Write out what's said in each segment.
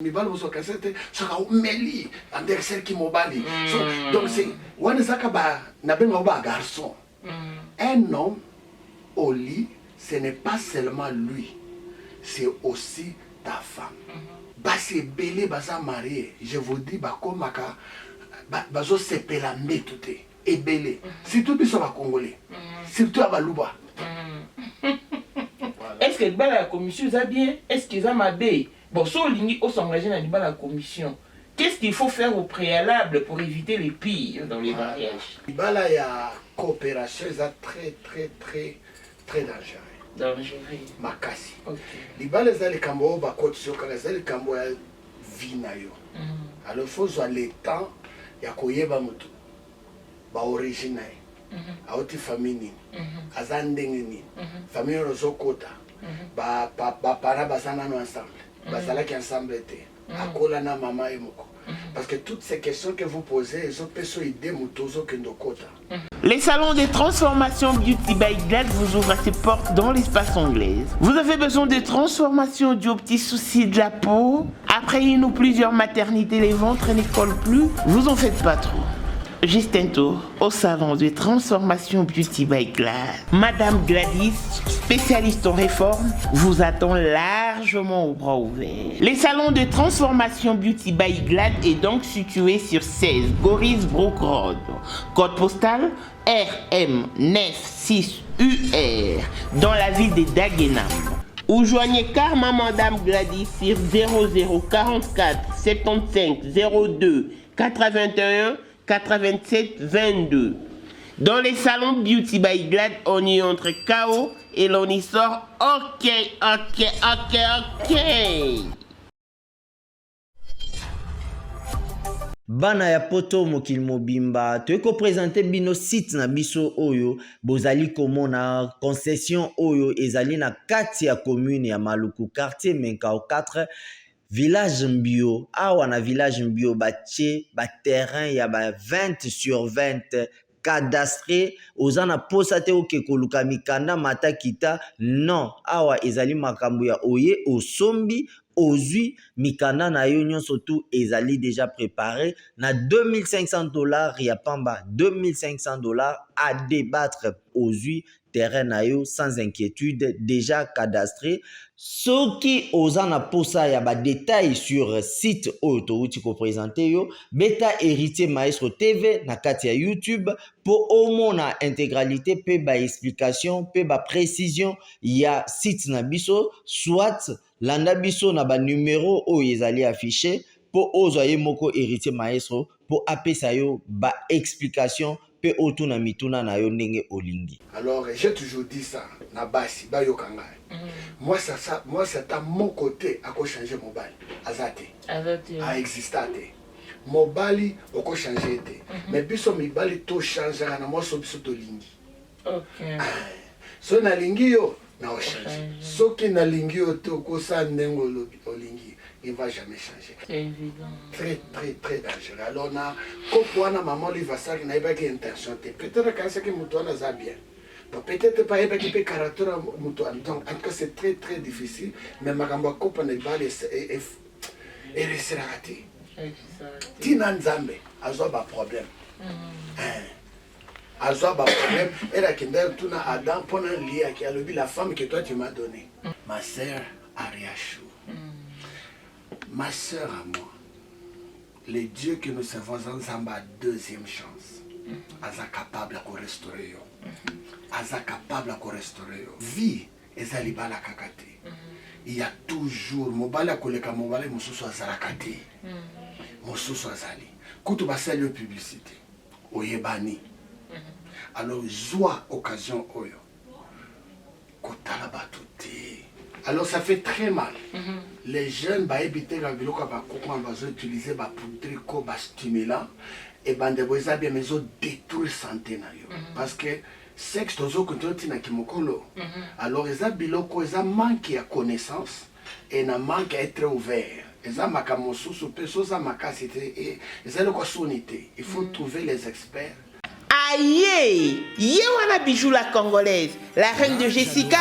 mibali bozo kasete saka meli andersel ki mobali so donc c'est wana saka ba na benga ba garçon un homme au lit ce n'est pas seulement lui c'est aussi ta femme basi belé baza marié je vous dis ba komaka bazo sepela metute ebele surtout biso ba congolais surtout abaluba. Est-ce que la commission ça bien? Est-ce qu'ils ont ma baie? Bon, si on s'engage dans la commission, qu'est-ce qu'il faut faire au préalable pour éviter les pires dans les mariages? Il y a coopération, c'est très dangereux. Dangereux. Makasi. Ok. Il y a les cambo, les cambo vinayo. Alors il faut avoir le temps, il y a quoi original. Auti famille azandengeni famille rozokota ba para basana ensemble basala qui ensemble te akola na mama emoko parce que toutes ces questions que vous posez ils ont peso idée mutozo kendokota. Les salons de transformation Beauty by Glad vous ouvrent ses portes dans l'espace anglaise. Vous avez besoin de transformation due aux petits soucis de la peau? Après une ou plusieurs maternités, les ventres ne collent plus? Vous en faites pas trop. Juste un tour au salon de transformation Beauty by Glad. Madame Gladys, spécialiste en réforme, vous attend largement aux bras ouverts. Les salons de transformation Beauty by Glad est donc situé sur 16 Goris Brook Road. Code postal RM96UR dans la ville de Dagenham. Ou joignez carrément Madame Gladys sur 0044 75 02 81 87 22. Dans les salons Beauty by Glad, on y entre KO et l'on y sort ok. Bana ya poto mokili mobimba toyeko présenter bino site na biso oyo bozali komona concession oyo ezali na kati ya commune ya Maluku quartier Menkao 4 village Mbio. Awa na village Mbio batie ba terrain ya ba 20 sur 20 cadastré ozana posa te oke koluka mikanda mata kita non awa ezali makambo ya oye osombi ozui mikanda na yo nyonso tu ezali déjà préparé na $2500 ya pamba $2500 à débattre ozui terrain na yo sans inquiétude déjà cadastré. Soki ozana posa ya ba détail sur site auto outi ko présenter yo beta héritier maestro TV na kati ya YouTube pour omona intégralité pe ba explication pe ba précision ya site na biso soit landa biso na ba numéro o ezali affiché pour ozoye moko héritier maestro pour apesa yo ba explication pe otuna mituna na yo ndenge olingi. Alors j'ai toujours dit ça na basi ba yo kanga. Moi c'est à mon côté à quoi changer mon bal azate a existate mon bali au quoi changer te mais biso mi bali to changer na moi so biso to lingi. OK. So na lingi yo na o changer. So ki na lingi yo to ko sa ndengo olingi il va jamais changer. C'est évident. Très dangereux. Alors na ko na maman li va ça na iba ki intention te peut-être quand c'est que mutona za bien. Bon, peut-être pas avec le caractère donc en tout cas c'est très difficile mais makambo kopa na bale et resserati tina nzambe azo ba problème azo ba problème et la kenda tuna adam pona lié qui a le la femme que toi tu m'as donné ma sœur Ariachou ma sœur à moi les dieux que nous servons ensemble a deuxième chance aza capable de restaurer yo aza capable de restaurer yo vie ezali bala kakate il y a toujours mobala koleka mobala mosusu azalakate mosusu azali kutu basali yo publicité oyebani alors joie occasion oyo kotala batuti alors ça fait très mal les jeunes ba éviter la biloko ba kokoma bazo utiliser ba poudre ko ba stimulant et bande boza bien mais zo détruire santé na yo parce que sexe tozo kontinent na kimokolo alors eza biloko eza manque ya connaissance et na manque à être ouvert eza makamosusu pe soza makasi te et eza le ko sonité il faut trouver les experts. Aïe, Yewana Bijou la Congolaise, la reine de Jessica,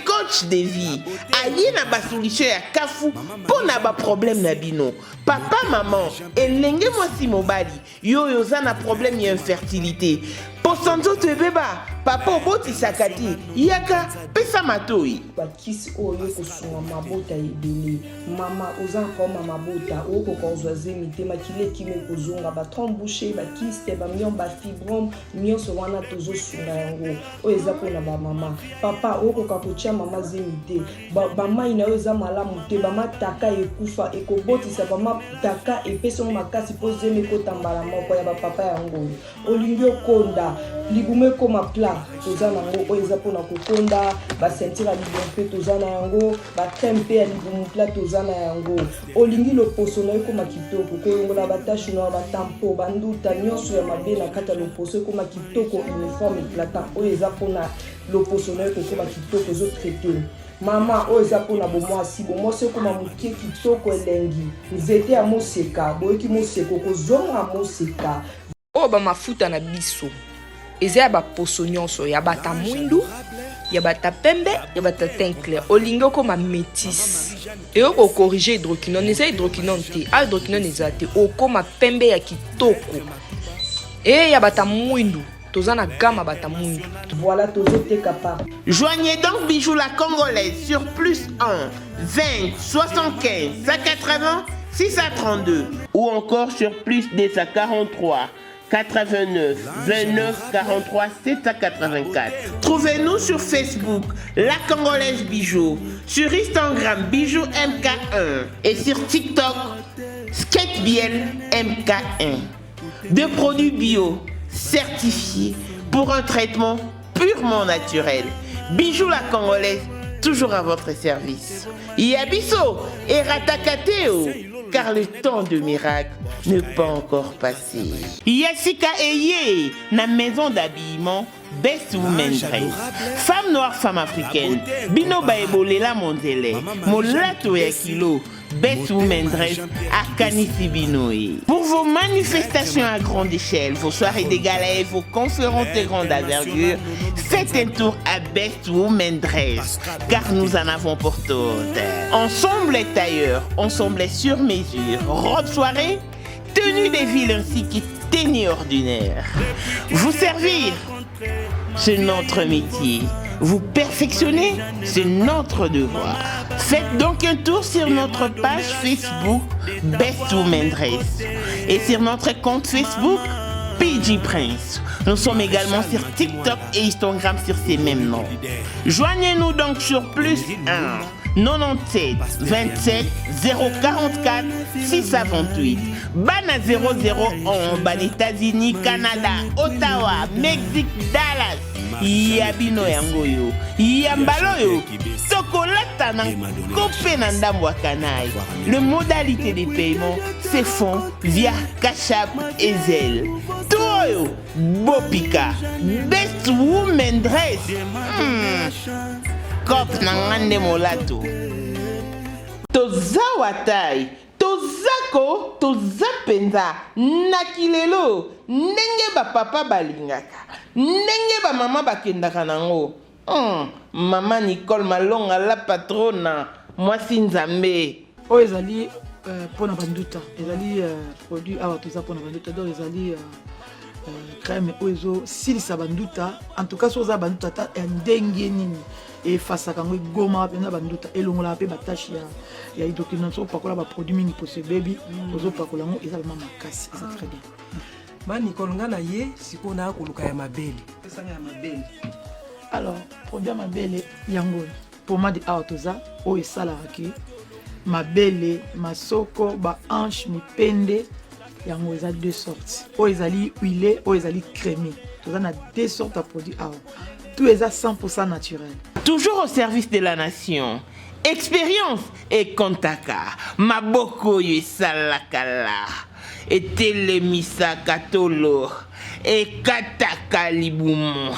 coach de vie. Aïe na ba solution ya kafu pour na ba problème na bino. Papa, maman, elenge mwasi mobali, yo yoza na problème ya infertilité. Posanzo te beba, papa oboti sakati, yaka pesa matoi. Bakisi oyo kosunga mabota ebele. Mama oza koma mabota oko kozwaze mitema kile kime kozonga ba trombouché ba kiste ba mion ba fibrome nyonso wana tozo sunga yango. O eza pona ba mama. Papa oko kakotia mama zemite. Ba mai na oza malamu te ba mataka ekufa ekobotisa ba mataka epeso makasi pozeme kotambala moko ya ba papa yango. Olingi okonda libume koma plat toza nango oyo eza mpona kokonda basentire ya libumu mpe toza na yango bakreme mpe ya libumu plat toza na yango olingi loposo na yo ekoma kitoko koyongola batashe na batampo banduta nyonso ya mabe na kati ya loposo ekoma kitoko uniforme éclatant oyo eza mpona loposo na yo kokoma kitoko ezotraite mama oyo eza mpona bomwasi bomwasi ekoma mokie kitoko elengi nzete ya moseka boyoki moseka okozonga moseka oyo bamafuta na biso eza ya baposo nyonso ya bata mwindu ya bata pembe ya bata teint clair olingi okoma métis eyo kokorrige hydroquinone eza hydroquinone te a hydroquinone eza te okoma pembe ya kitoko e ya bata mwindu toza na gama bata mwindu. Voilà tozoteka par. Joignez donc Bijou la Congolaise sur plus 1 20 75 180 632 ou encore sur plus 243 89 29 43 784. Trouvez-nous sur Facebook La Congolaise Bijou, sur Instagram Bijou MK1 et sur TikTok SkateBiel MK1. Deux produits bio certifiés pour un traitement purement naturel. Bijou la Congolaise, toujours à votre service. Yabiso et Ratakateo, car le temps de miracle n'est pas encore passé. Yassika Eye, na maison d'habillement Best Women Dress. Femme noire, femme africaine. Bino Baebolela Mondele. Molato Yakilo. Best Women Dress Arkanisi Binoé. Pour vos manifestations à grande échelle, vos soirées de gala et vos conférences de grande envergure, faites un tour à Best Women Dress, car nous en avons pour toutes. Ensemble tailleur, ensemble sur mesure, robe soirée, tenue de ville ainsi que tenue ordinaire. Vous servir, c'est notre métier. Vous perfectionner, c'est notre devoir. Faites donc un tour sur notre page Facebook Best Women Dress et sur notre compte Facebook PG Prince. Nous sommes également sur TikTok et Instagram sur ces mêmes noms. Joignez-nous donc sur plus 1 97 27 044 628. Bana 001 Ban États-Unis, Canada, Ottawa, Mexique, Dallas. Yabino yangoyo, yambaloyo, tokolata na kope na ndambo kanai. Le modalité de paiement se font via Cash App et Zelle. Toyo, Bopika, Best Women Dress. Kop na ngande molato. Tozawatai. Tozako, tozapenza, nakilelo, ndenge ba papa balingaka, ndenge ba mama bakendaka nango. Mama Nicole Malonga la patrona, mwasi nzambe. O ezali pona banduta, ezali produit awa toza pona banduta, donc ezali crème ozo silisa banduta, en tout cas soza banduta ta ndenge nini. Et face à quand on goma pena banduta elongola pe batache ya hydroquinone so pakola ba produit mingi pour ce baby ozo pakola ngo eza mama makasi eza très bien. Ba Nicole ngana ye sikona koluka ya mabele pesa ya mabele. Alors produit mabele yango pomade autoza o esala ki mabele masoko ba hanche mipende yango eza deux sortes o ezali huilé o ezali crémé toza na deux sortes de produits tout est à 100% naturel. Toujours au service de la nation. Expérience et kontaka. Maboko yu salakala. Et telemisa katolo. Et kataka libumo.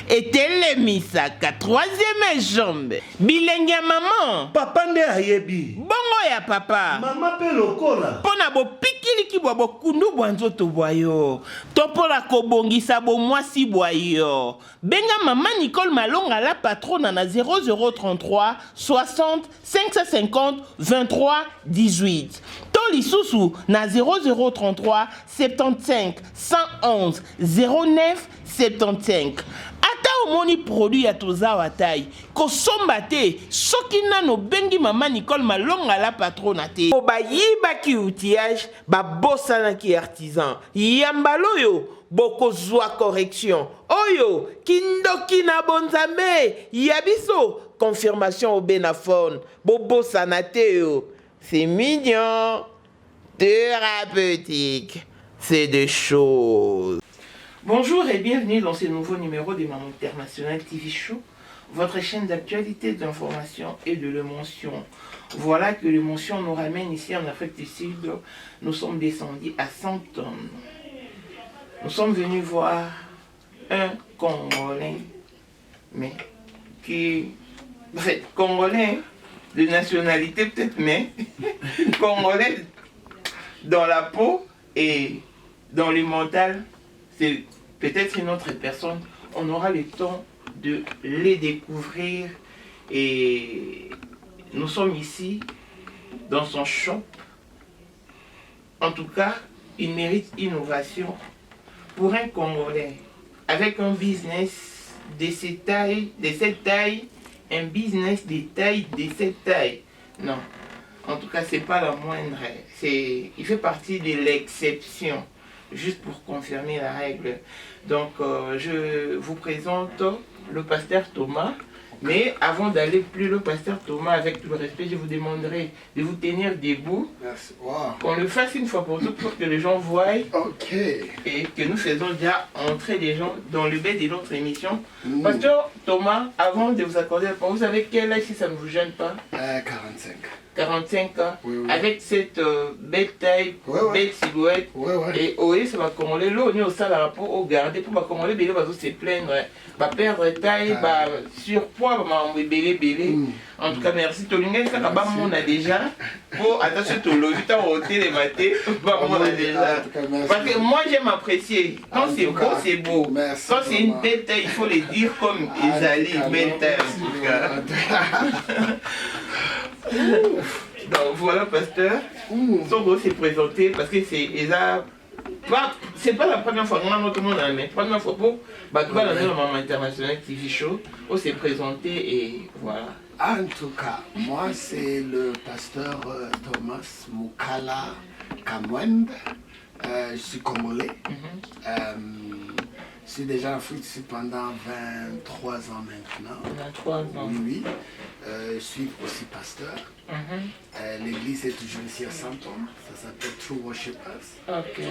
Et telemisa ka troisième jambe. Bilengia maman. Papa nde ayebi. Bongo ya papa. Maman pe lokola. Pona bo pikiliki bwa bo kundu bwa nzoto bwa yo. To pona kobongisa bo mwasi bwa yo. Benga Maman Nicole Malonga la patronne na 0033 60 550 23 18. To lisusu na 0033 75 111 09 75. Ata omoni produit ya tozawa tai kosomba te soki nano bengi Maman Nicole Malonga la patronne te o bayibaki outillage babosanaki artisan yambalo yo bokozwa correction oyo kindoki na bonzambe yabiso confirmation au Benafone bobosana te yo. C'est mignon, thérapeutique, c'est des choses. Bonjour et bienvenue dans ce nouveau numéro de Maman International TV Show, votre chaîne d'actualité, d'information et de l'émotion. Voilà que l'émotion nous ramène ici en Afrique du Sud. Nous sommes descendus à 100 tonnes. Nous sommes venus voir un Congolais, mais qui... En fait, Congolais de nationalité peut-être, mais Congolais dans la peau et dans le mental, c'est peut-être une autre personne. On aura le temps de les découvrir et nous sommes ici dans son shop. En tout cas, il mérite innovation pour un Congolais avec un business de cette taille, un business de taille de cette taille. Non, en tout cas, c'est pas la moindre. Il fait partie de l'exception, juste pour confirmer la règle. Donc, je vous présente le pasteur Thomas. Mais avant d'aller plus le pasteur Thomas, avec tout le respect, je vous demanderai de vous tenir debout. Merci. Wow. Qu'on le fasse une fois pour toutes pour que les gens voient. Ok. Et que nous faisons déjà entrer les gens dans le bain de notre émission. Pasteur Thomas, avant de vous accorder la parole, vous savez quel âge si ça ne vous gêne pas? 45. 45 ans, oui, oui. Avec cette belle taille, belle silhouette, et oui, ça va commander l'eau, on est au salaire pour garder, pour commander, il va se plaindre, va perdre taille, va surpoids, va belé. En tout cas, merci. Tolinga, ça va mon a déjà, pour attention, tout le temps au thé les matins, on a déjà. Parce que moi, j'aime apprécier. Quand c'est beau, c'est beau. Quand c'est une belle taille, il faut le dire comme Isali, belle taille en tout cas. Donc voilà, pasteur, son gros s'est présenté parce que c'est pas la première fois que tout le monde a mais première fois pour la Maman International TV Show, on s'est présenté et voilà. En tout cas, moi c'est le pasteur Thomas Mukala Kamwend. Je suis congolais. Je suis déjà en Afrique pendant 23 ans maintenant. 23 ans. Oui. Je suis aussi pasteur. L'église est toujours ici à Saint-Thomas. Ça s'appelle True Worshippers. Ok.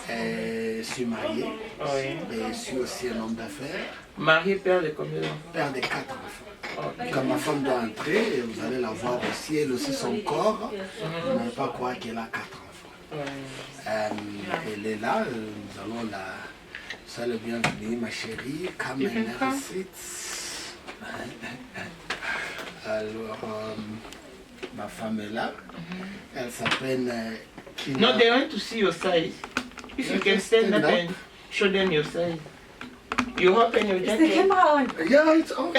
Je suis marié. Oui. Et je suis aussi un homme d'affaires. Marié, père de combien d'enfants? Père de 4 enfants. Okay. Quand ma femme doit entrer, et vous allez la voir aussi, elle aussi son corps. Vous n'allez pas croire qu'elle a 4 enfants. Elle est là, nous allons la... Salut, bienvenue ma chérie, come and have a seat. Alors, ma femme est là, elle s'appelle Kina. No, they want to see your size. If you can stand up and show them your size. You open your jacket. Is the camera on? Yeah, it's off.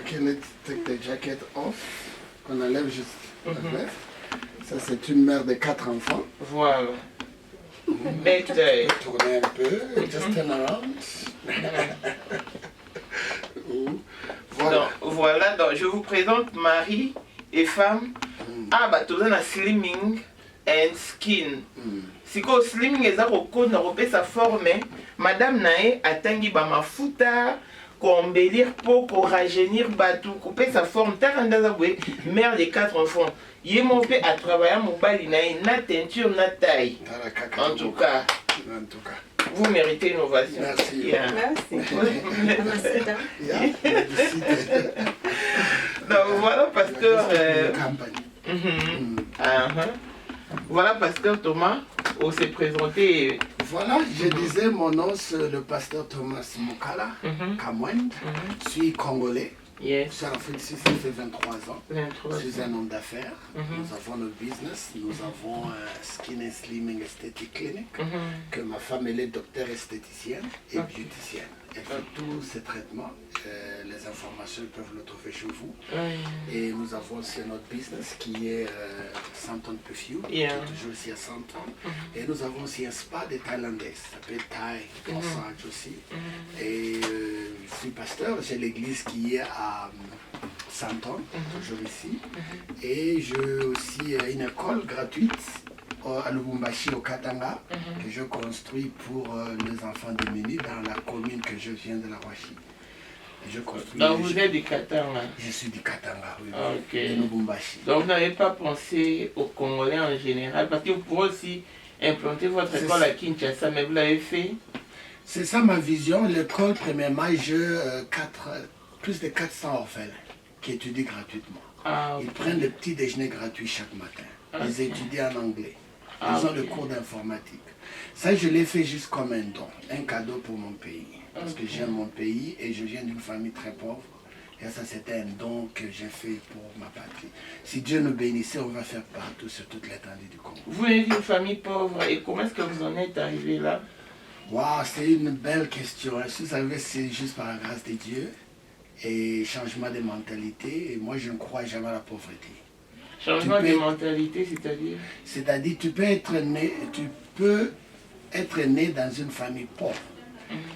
Ok, let's take the jacket off. On enlève juste la veste. Ça, c'est une mère de 4 enfants. Voilà. Belle taille. Tournez un peu, just turn around. Voilà, donc je vous présente mari et femme. Ah, bah, tout ça, slimming and skin. Si ko slimming est sa forme, madame nae atangi ba mafuta, ko embellir pour ko rajeunir batou, couper sa forme. Taranda bwe, mère de 4 enfants. Yé mon père a travaillé mon bali nae, na teinture, na taille. En tout cas. Vous méritez une ovation. Merci. Yeah. Merci. Donc voilà, pasteur. Voilà, pasteur Thomas, on s'est présenté. Voilà, je disais, mon nom c'est le pasteur Thomas Mukala Kamwend. Je suis congolais. Yes. Ça fait 23 ans. 23 Je suis un homme d'affaires. Mhm. Nous avons notre business. Nous avons un Skin and Slimming Aesthetic Clinic. Que ma femme, elle est docteur esthéticienne et beauticienne. Elle fait tous ces traitements. Les informations, ils peuvent le trouver chez vous. Et nous avons aussi notre business qui est Santon Perfume, qui est toujours ici à Santon. Et nous avons aussi un spa des Thaïlandais, ça s'appelle Thai Massage aussi. Et je suis pasteur, j'ai l'église qui est à Santon, toujours ici. Et j'ai aussi une école gratuite à Lubumbashi, au Katanga, que je construis pour les enfants démunis dans la commune que je viens de la Roachie. Je construis. Donc vous êtes du Katanga? Je suis du Katanga, oui, Okay. de Lubumbashi. Donc vous n'avez pas pensé aux Congolais en général, parce que vous pourrez aussi implanter votre école à Kinshasa, mais vous l'avez fait? C'est ça ma vision. L'école, premièrement, j'ai plus de 400 orphelins qui étudient gratuitement. Ils prennent le petit déjeuner gratuit chaque matin. Ils étudient en anglais. Ils ont le cours d'informatique. Ça, je l'ai fait juste comme un don, un cadeau pour mon pays. Parce que j'aime mon pays et je viens d'une famille très pauvre. Et ça, c'était un don que j'ai fait pour ma patrie. Si Dieu nous bénissait, on va faire partout sur toute l'étendue du Congo. Vous venez d'une famille pauvre et comment est-ce que vous en êtes arrivé là? Wow, c'est une belle question. Si vous savez, c'est juste par la grâce de Dieu et changement de mentalité. Et moi, je ne crois jamais à la pauvreté. Changement de mentalité, c'est-à-dire? C'est-à-dire, tu peux être né dans une famille pauvre.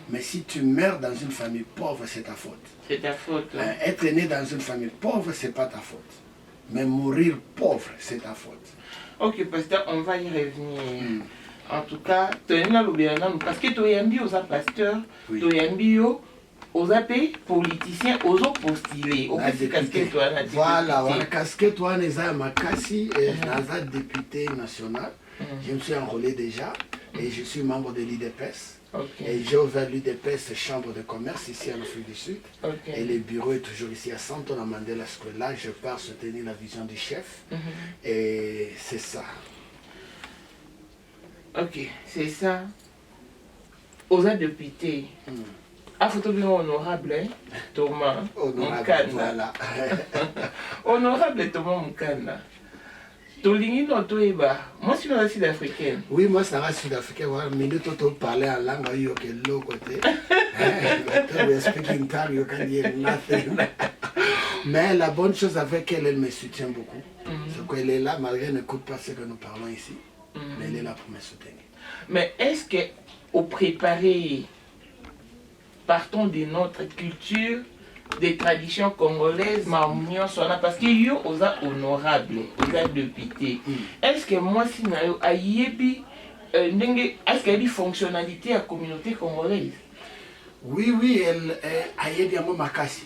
Mais si tu meurs dans une famille pauvre, c'est ta faute. C'est ta faute. Être né dans une famille pauvre, c'est pas ta faute. Mais mourir pauvre, c'est ta faute. Ok, pasteur, on va y revenir. En tout cas, parce que tu es aux pasteurs, tu es aux politiciens, aux postulés. Voilà, la casquette, toi, Makassi, Naza député national. Je me suis enrôlé déjà et je suis membre de l'IDPS. Et j'ai ouvert l'UDPS, chambre de commerce ici en Afrique du Sud. Et le bureau est toujours ici à Santon, à Mandela Square. Là, je pars soutenir la vision du chef. Et c'est ça. Ok, c'est ça. Aux députés. À photo bien honorable, hein? Thomas Honorable, voilà. Honorable Thomas Mukana. Moi, je suis sud-africaine. Oui, moi, ça va sud-africain. Mais nous, tu parles en langue, il y a quel côté. We speak in tongue, you can hear nothing. Mais la bonne chose avec elle, elle me soutient beaucoup. C'est qu'elle est là, malgré qu'elle n'écoute pas ce que nous parlons ici. Mais elle est là pour me soutenir. Mais est-ce que, au préparé, partons de notre culture, des traditions congolaises, parce que yo osa honorable, osa député. Est-ce que moi si na yo ayebi est-ce qu'il y a des fonctionnalités à la communauté congolaise? Oui, elle ayebi amo makasi.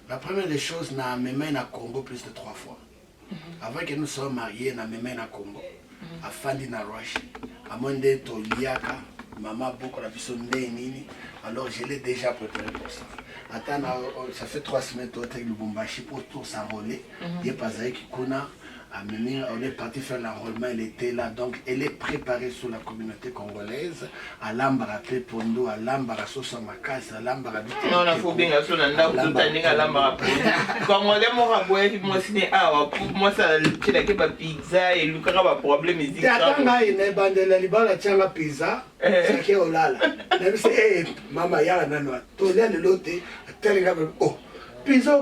La première des choses, na memé na Congo plus de 3 fois. Avant que nous soyons mariés, na memé na Congo. A Fandi na Roche. A Monde Toliaka, maman beaucoup la biso nini. Alors je l'ai déjà préparé pour ça. Attends, ça fait 3 semaines que tu es Lubumbashi pour tout s'enrôler. Il n'y a pas qui Kuna. On est parti faire l'enrôlement, elle était là. Donc elle est préparée sur la communauté congolaise. À l'Ambara Pepondo, à l'Ambara Sosamakasi, à l'Ambara Biti. Non, il faut bien que à l'Ambara Pepondo. Congolais, moi, ça, c'est la pizza et le cas va problème. Il y a une bande de Liban, la pizza. C'est qui est au lala. Maman, il y a un anneau. Tout le monde, l'autre, tel gars, oh. Pizza,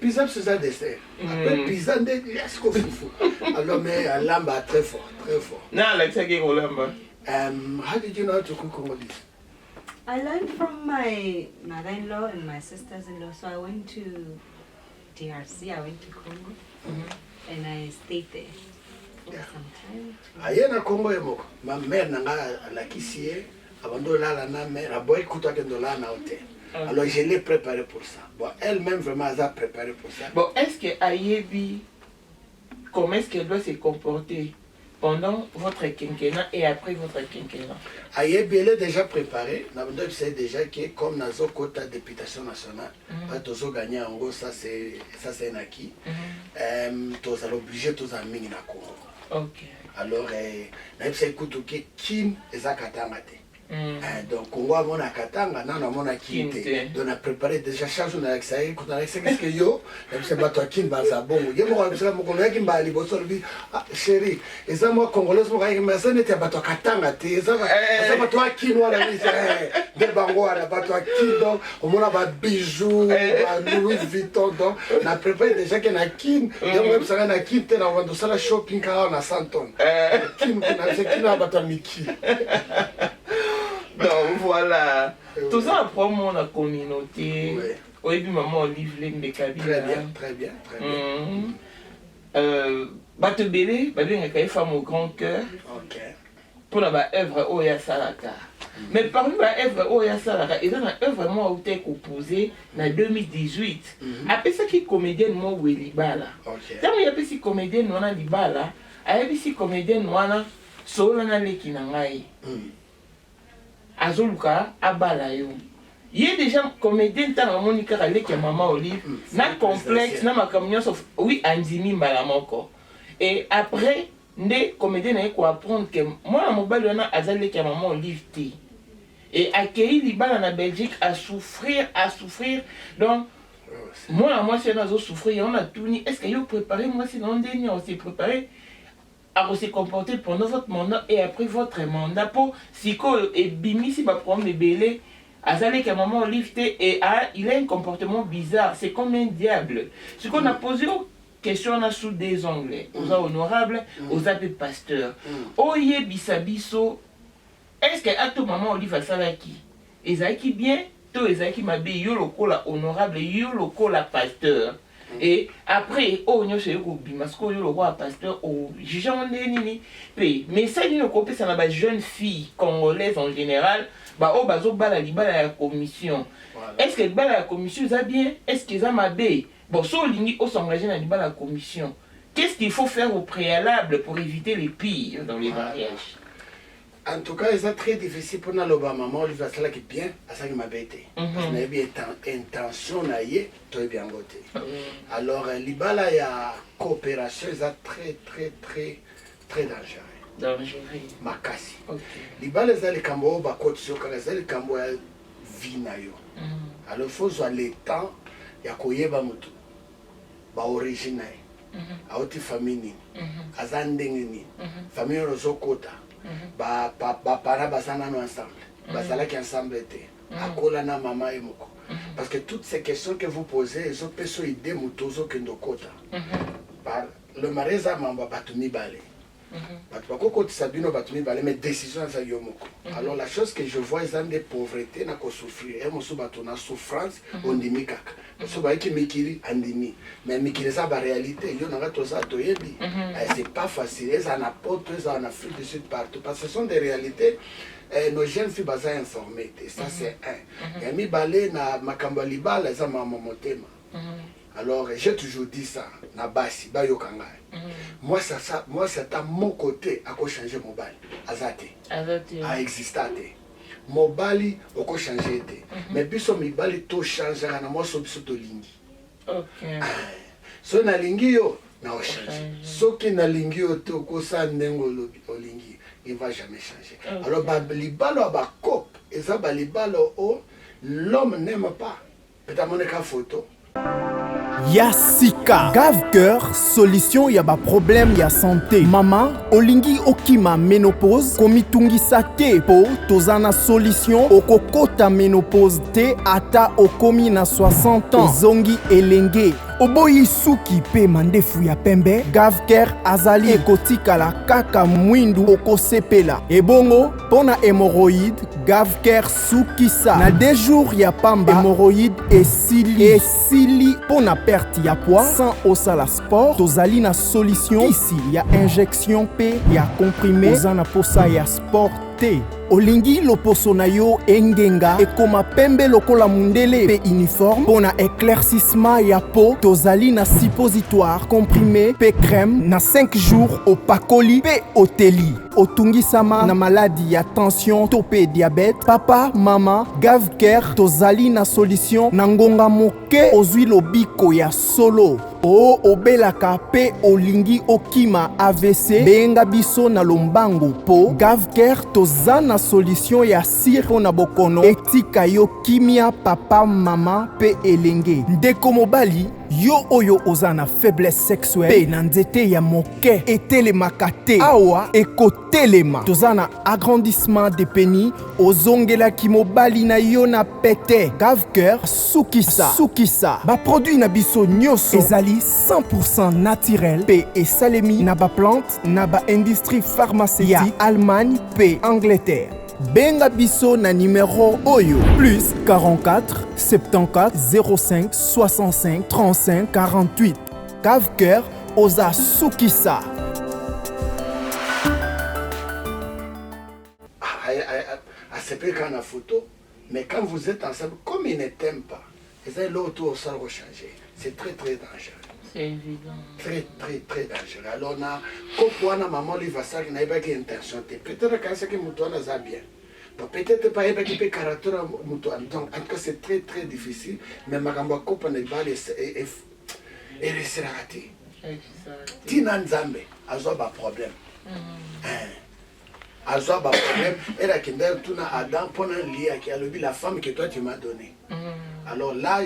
pizza, c'est un dessert. Après, pizza, est-ce qu'on fait fou? Alors, mais l'amba très fort, très fort. Non, c'est qui l'amba? How did you know how to cook Congolese? I learned from my mother-in-law and my sisters-in-law. So I went to DRC, I went to Congo, and I stayed there for some time. Aïe, na Congo, ma mère n'a pas la kissier, avant de la mère, a boy couteau de dollar na hôtel. Alors je l'ai préparé pour ça. Bon, elle-même vraiment elle a préparé pour ça. Bon, est-ce que Ayebi, comment est-ce qu'elle doit se comporter pendant votre quinquennat et après votre quinquennat? Ayebi, elle est déjà préparée. Nous savons déjà que comme dans le quota de députation nationale, tous ont gagné en gros, ça c'est un acquis. Tous sont obligés, tous ont mis en Congo. Ok. Alors, nous savons que Kim est à Katamate. Donc Congo a mon Katanga, non a mon Kinte. Donc on a préparé déjà chaque jour avec ça. Quand on a qu'est-ce que yo, c'est pas toi qui me basa bon. Yo moi je me connais qui m'a libo sur lui. Ah chérie, et ça moi congolais moi qui me ça n'était pas toi Katanga, tu ça pas toi qui nous la vie de bango là pas toi qui donc on a pas bijoux, Louis Vuitton donc on a préparé déjà qu'il y a kin. Yo moi ça na Kinte là on va faire la shopping car on a 100 tonnes. Kin on a c'est qui n'a pas toi Mickey. Donc voilà, tout ça apprend mon la communauté. Oui, puis maman Olive Lembekabi. Très bien, très bien, très bien. Batebele, une femme au grand cœur. Ok. Pour la œuvre Oya Salaka. Mais parmi la œuvre Oya Salaka, il y a une œuvre moi où t'es composée en 2018. Après ça qui comédienne moi où est Libala. Ok. Tant il y a des comédienne moi Libala, il y a des comédienne moi Solana Lekinangai. Azoluka abala yo. Il y a déjà comédien tant Monica avec maman Olive, na complexe na makamio sauf oui andimi mbalamoko. Et après des comédiens na ko apprendre que moi mon bal na azali que maman Olive ti. Et accueillir Libala na Belgique à souffrir. Donc moi c'est nazo souffrir on a tout ni est-ce que yo préparé moi c'est non dernier on s'est préparé à se comporter pendant votre mandat et après votre mandat pour si et bimi si va prendre les bélés azalé qu'à un moment lifté et il a un comportement bizarre c'est comme un diable ce qu'on a posé aux questions on a sous des anglais aux honorables aux abbés pasteurs oye bisabiso est-ce que à tout moment olive salaki ezaki bien to ezaki mabe yo lokola honorable yo lokola pasteur. Et après, on a eu le roi pasteur au jugeant nini. Mais ça, il y a des jeunes filles congolaises en général. Bah, oh, bah, la commission. Est-ce que la commission ça bien? Est-ce qu'ils ont mabé? Bon, si on s'engage dans la commission, qu'est-ce qu'il faut faire au préalable pour éviter les pires dans les mariages? En tout cas, c'est très difficile pour nous, maman, il va faire bien, à ça qui m'a bêté. Parce qu'on a bien intention, tout est bien voté. Alors, l'Ibala, il y a coopération, c'est très dangereux. Makasi. L'Ibala, c'est le cambo, c'est le cambo, vie. Alors, il faut avoir le temps, il y a koyeba mutu, original, à haute famille, à zandengeni, famille rozokota. Para basana no ensemble basala qui ensemble était akola na mama et moko parce que toutes ces questions que vous posez ils ont peso idée mutozo que ndokota par le mariage à mamba batumi balé batako ko tsabino batumi balé mais décision ça yomoko alors la chose que je vois ils ont des pauvretés na ko souffrir et mosu batona souffrance ondimi kaka so ba ki mikiri andimi mais mikiri ça ba réalité yo na to ça to yebi c'est pas facile ça na porte ça en Afrique du Sud partout parce que ce sont des réalités nos jeunes filles baza informées et ça c'est un yami balé na makambo libala ça mama motema. Alors j'ai toujours dit ça na basi ba yokanga moi c'est à mon côté à quoi changer mon bal azate a existate mobali oko changer te mais biso mibali to changer na moi so biso to lingi so na lingi yo na o changer soki na lingi yo to ko sa ndengo olingi il va jamais changer alors balibalo ba cop et ça balibalo o l'homme n'aime pas peut-être mon ka photo Yasika Gave-Cœur, solution yaba problème ya santé. Mama, olingi okima ménopause, komitungi sate po tozana solution okokota ménopause te ata okomi na 60 ans. Zongi elenge. Oboyi suki pe mandefu ya pembe, Gave-Cœur azali ekotikala kaka mwindu okosepela. Ebongo, pona hémorroïde, Gave-Cœur sukisa. Na 2 jours ya pamba, hémorroïde esili pona perte ya poids, sans osala sport, tozali na solution ici ya injection pe ya comprimé, ozana posa ya sport te. Olingi loposo na yo engenga ekoma pembe lokola mundele pe uniforme pona éclaircissement ya peau tozali na suppositoire comprimé pe crème na 5 jours au pakoli pe oteli otungisama na maladie ya tension to pe diabète papa mama Gave-Cœur tozali na solution na ngonga moke ozwi lobiko ya solo o obelaka pe olingi okima AVC benga biso na lombangu po Gavker toza na solution ya siro na bokono etika yo kimia papa mama pe elenge ndeko mobali yo oyo oza na faiblesse sexuelle pe na nzete ya moke etelemaka te awa ekotelema toza na agrandissement de pénis ozongelaki mobali na yo na pete Gavker sukisa baproduit na biso nyonso ezali 100% naturel pe esalemi na baplante na baindustrie pharmaceutique ya Allemagne pe Angleterre. Benga biso na numéro oyo plus 44 74 05 65 35 48 Gavker oza sukisa. C'est pas quand la photo, mais quand vous êtes ensemble, comme ils ne t'aiment pas, et l'autre aussi changer. C'est très très dangereux. C'est évident. Très très très dangereux. Alors, quand on a maman, il va ça, il n'a pas d'intention. Peut-être que c'est que Moutoua n'a bien. Peut-être pas qu'il peut caractère Moutoua. Donc, en tout cas, c'est très très difficile. Mais ma gamba coupe n'est pas et rester raté. Tina Nzambe, a un problème. Azoa ba problème et la kinder tuna Adam pendant lié qui a le la femme que toi tu m'as donnée. Alors là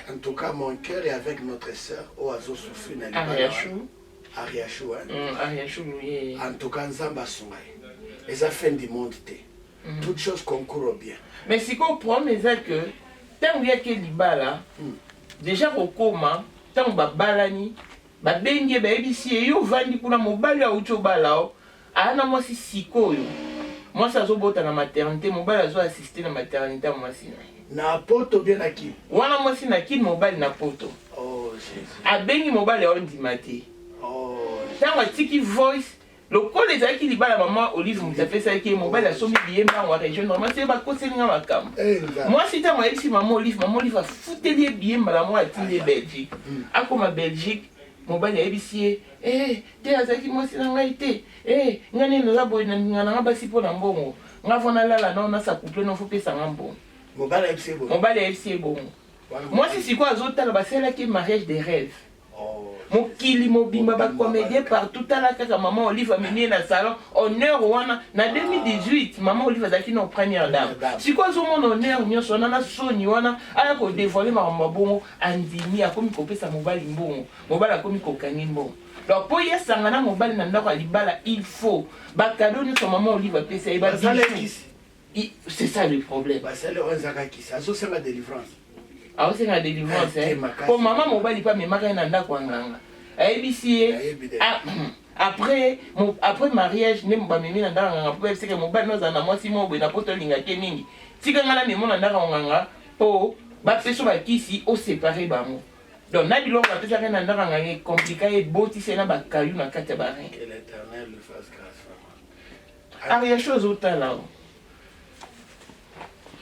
en tout cas mon cœur est avec notre sœur au Azo Soufi na Ariachou. Ariachou Ariachou oui. En tout cas Nzamba Sungai. Et ça fait du monde té. Toutes choses concourent bien. Mais si qu'on prend mais que tant qu'il y a que libala déjà au coma tant ba balani ba bengi ba ebisi yo vandi kuna mobali au chobalao. Ana mwasi sikoyo. Mwasi azobota na maternité, mobali azo assister na maternité à mwasi. Na poto bien na ki. Wana mwasi na ki mobali na poto. Oh Jésus. Abengi mobali on dimate. Oh. Tango tiki voice, le col les aki libala maman Olive mutafe ça ki mobali a somi biemba en région normalement c'est ba koselinga makam. Moi si tango eksi maman Olive a fouteli biemba la moi atili Belgique. Akoma Belgique. Mobali ya ebisi te azaki mwasi na ngai te ngani naza boye na ngana basi po na mbongo nga vona lala na sa couple no fopesa nga mbongo mobali ya ebisi bongo mwasi siko azotala baselaki mariage de rêve mokili mobimba ba comédien partout tala kaka maman Olive ameni na salon honneur wana na 2018 maman Olive azaki na première dame siko azomona honneur nyonso na soni wana ala ko dévoiler makambo bongo andimi akomi kopesa mobali mbongo mobali akomi kokangi mbongo donc pour yesanga na mobali na ndako libala il faut ba cadeau nyonso maman Olive apesa e ba c'est ça le problème basale onzaka kisa azosenga délivrance. Ah, c'est la délivrance. Pour maman, mon bali pas mes marins n'anda quoi nganga. Après mariage, ne mba mimi n'anda nganga. Pour c'est que mon bali nous en a moi si mon bena poto linga keningi. Si quand ngala mimo n'anda nganga, oh, ba peso ba kisi au séparé ba mo. Donc na biloko ba pesa n'anda nganga compliqué et boti c'est na ba kayu na kata ba rien. Que l'Éternel le fasse grâce vraiment. Ah, il y a chose autant là.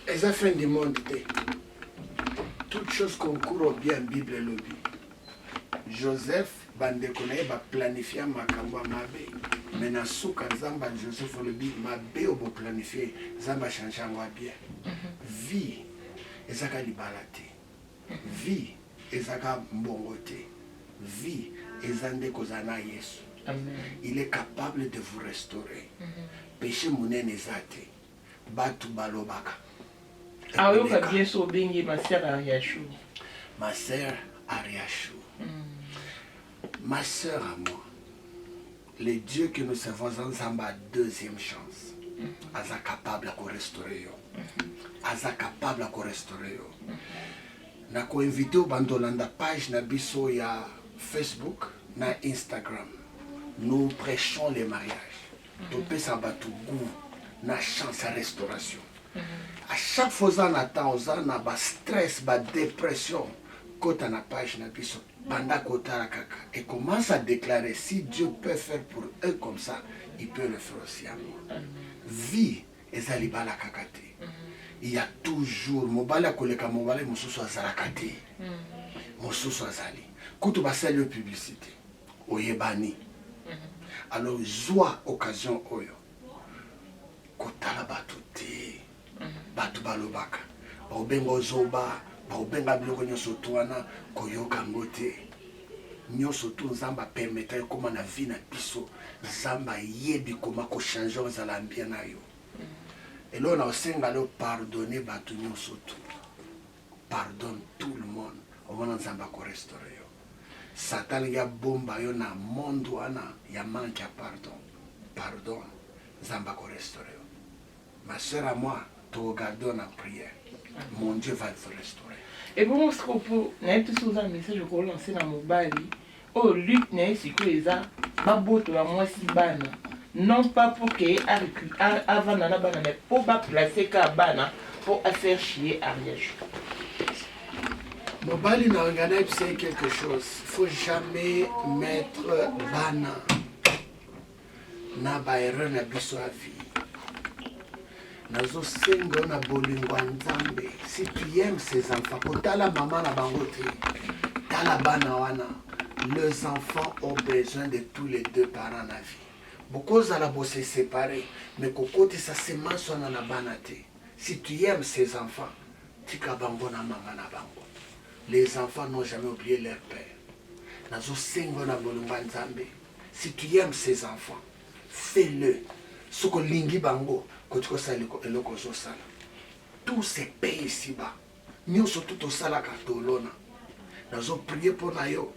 Et ça fin du monde. Toutes choses concourent bien Bible et lobby. Joseph bandekone ba planifier makambo mabe. Mais na suka nzamba Joseph lobby mabe obo planifier nzamba changer ngwa bien. Vie ezaka libalate. Vie ezaka mbongote. Vie ezande kozana Yesu. Il est capable de vous restaurer. Péché munene zate. Batu balobaka. Ah oui, bien sûr, ma sœur Ariachou. Ma sœur Ariachou. Ma sœur à moi, le Dieu que nous servons ensemble a deuxième chance. Aza capable de restaurer. Aza capable de restaurer. Na ko invité au bandolanda page na biso ya Facebook, na Instagram. Nous prêchons les mariages. Topé sa batu goût, na chance à restauration. À chaque fois on attend, on a ba stress, ba dépression. Quand on a page na biso, banda kota kaka et commence à déclarer si Dieu peut faire pour eux comme ça, il peut le faire aussi à nous. Vie ezali bala kakate. Il y a toujours mobala koleka mobala mususu azalakate. Mususu azali. Kutu basali de publicité. Oyebani. Alors joie occasion oyo. Kotala batuti. Batu balobaka. Obengo zoba bakobenga biloko nyonso to wana koyoka yango te nyonso to nzambe apermeta yo koma na vie na biso nzambe ayebi koma kochange ozala mbia na yo eloko na osenga leo pardonne bato nyonso to pardonne tout le monde omona nzambe akorestore yo satan alingi abomba yo na monde wana ya manque ya pardon nzambe akorestore yo ma soeur à moi te regardons en prière mon Dieu va te restaurer. Et bon, on se repose, on a tous un message qu'on lance dans mon bali. Oh, lutte, n'est ce que les a, ma botte, la moi si bana. Non pas pour qu'il y ait avant la banane, mais pour pas placer qu'à bana, pour faire chier Ariège. Mon bali n'a regardé c'est quelque chose. Il ne faut jamais mettre bana. Na baire na biso à vie. Nazo sengo na bolingo nzambe. Si tu aimes ces enfants, kotala maman na bango te. Tala bana wana. Les enfants ont besoin de tous les deux parents na vie. Beaucoup zala bo se séparer, mais kokote sa semence wana na bana te. Si tu aimes ces enfants, tika bango na maman na bango. Les enfants n'ont jamais oublié leur père. Nazo sengo na bolingo nzambe. Si tu aimes ces enfants, fais-le. Soko lingi bango. Tout se paye ici-bas. Nous sommes tous au salaka tolona. Nous avons prié pour nous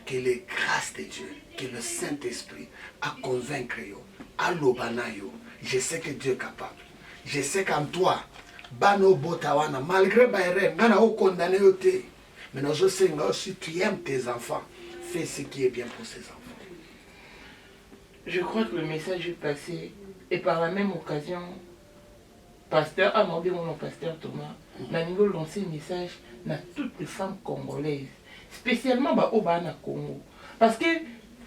que les grâces de Dieu, que le Saint-Esprit a convaincu yo, a lobana yo. Je sais que Dieu est capable. Je sais qu'en toi, bano botawana, malgré baïre, nana o condamné yo te. Mais nous avons si tu aimes tes enfants, fais ce qui est bien pour ces enfants. Je crois que le message est passé. Et par la même occasion, pasteur a demandé mon pasteur Thomas, n'a niveau lancé un message à toutes les femmes congolaises, spécialement au Bana Congo. Parce que,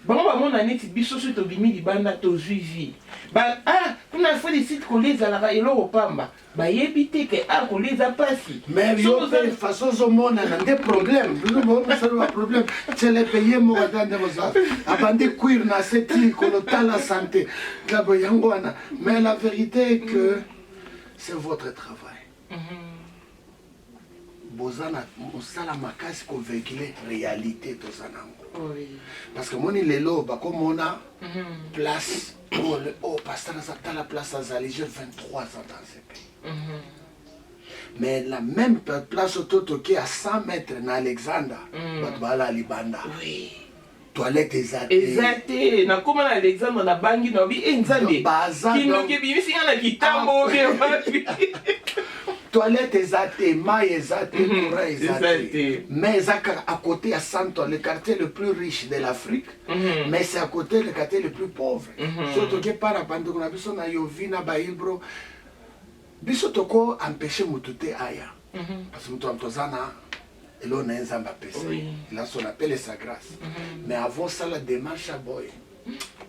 mon année, si biso sur tobimi di banda to suivi. On a fait des sites qu'on les a là, et là au Pamba. Yébité que qu'on les a passés. Mais il y a de façon au monde, on a des problèmes. Nous avons des problèmes. C'est les pays qui ont abandonné cuir dans cette île, qu'on a la santé. Mais la vérité est que c'est votre travail. Bozana, on sala makasi ko véhiculer réalité to sanango. Parce que moni lelo ba comme on a place pour le pasteur ça la place à Zali, j'ai 23 ans dans ce pays. Mais la même place au Toto qui est à 100 mètres dans Alexandre, Batbala Libanda. Oui. Toilette exatée. Exatée. Na comme na Alexandre na bangi na bi enzambe. Qui n'ont que bien si on a qui tambo toilette exatée, maille exatée, courant exatée. Mais à côté à Santo, le quartier le plus riche de l'Afrique, mais c'est à côté le quartier le plus pauvre. Surtout que par rapport à biso na Yovina Bailbro, biso toko empêcher mutute aya. Parce que mutu amtozana et l'on a un zambapese. Là on appelle sa grâce. Mais avant ça la démarche à boy,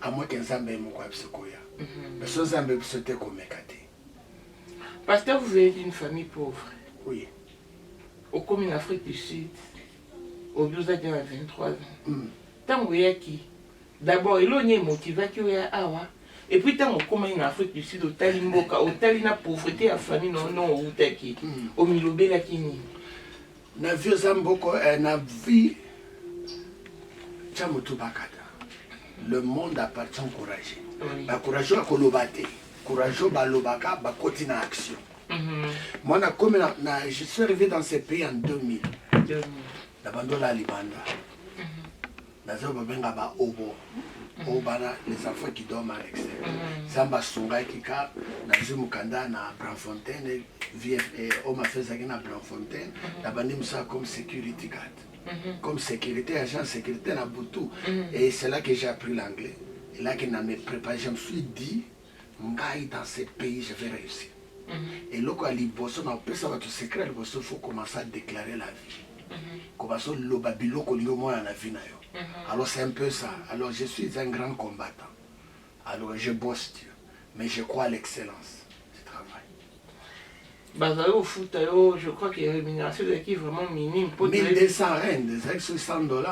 à moins qu'un zambé moko absekoya. Mais ce zambé c'était comme kate. Pasteur, vous venez d'une famille pauvre. Oui. Au commune Afrique du Sud, au Bioza de 23 ans. Tant que vous d'abord, il y a motivé awa. Et puis, tant que vous en Afrique du Sud, au Talimboka, au Talina pauvreté, la famille non, au Taki, au Milobé la Kini. Na vieux Zamboko, na vie. Tchamotu Bakata. Le monde appartient au courage. La courage à Kolobate. Courageux balobaka bakoti na action. Moi je suis arrivé dans ce pays en 2000. D'abandon la Libanda. Nazo babenga ba obo. Obana les enfants qui dorment à l'extérieur. Zamba songa kika nazo mukanda na Branfontaine VFA on m'a fait ça na Branfontaine. D'abandon ça comme security guard. Comme sécurité agent sécurité na Boutou. Et c'est là que j'ai appris l'anglais. Et là que je me préparé, je me suis dit dans ce pays, je vais réussir. Et là, quand il faut commencer à déclarer la vie. Commencer à dire que alors c'est un peu ça. Alors je suis un grand combattant. Alors je bosse Dieu. Mais je crois à l'excellence du travail. Au foot, je crois que la rémunération est vraiment minime. 1200 rennes, c'est $100. $100.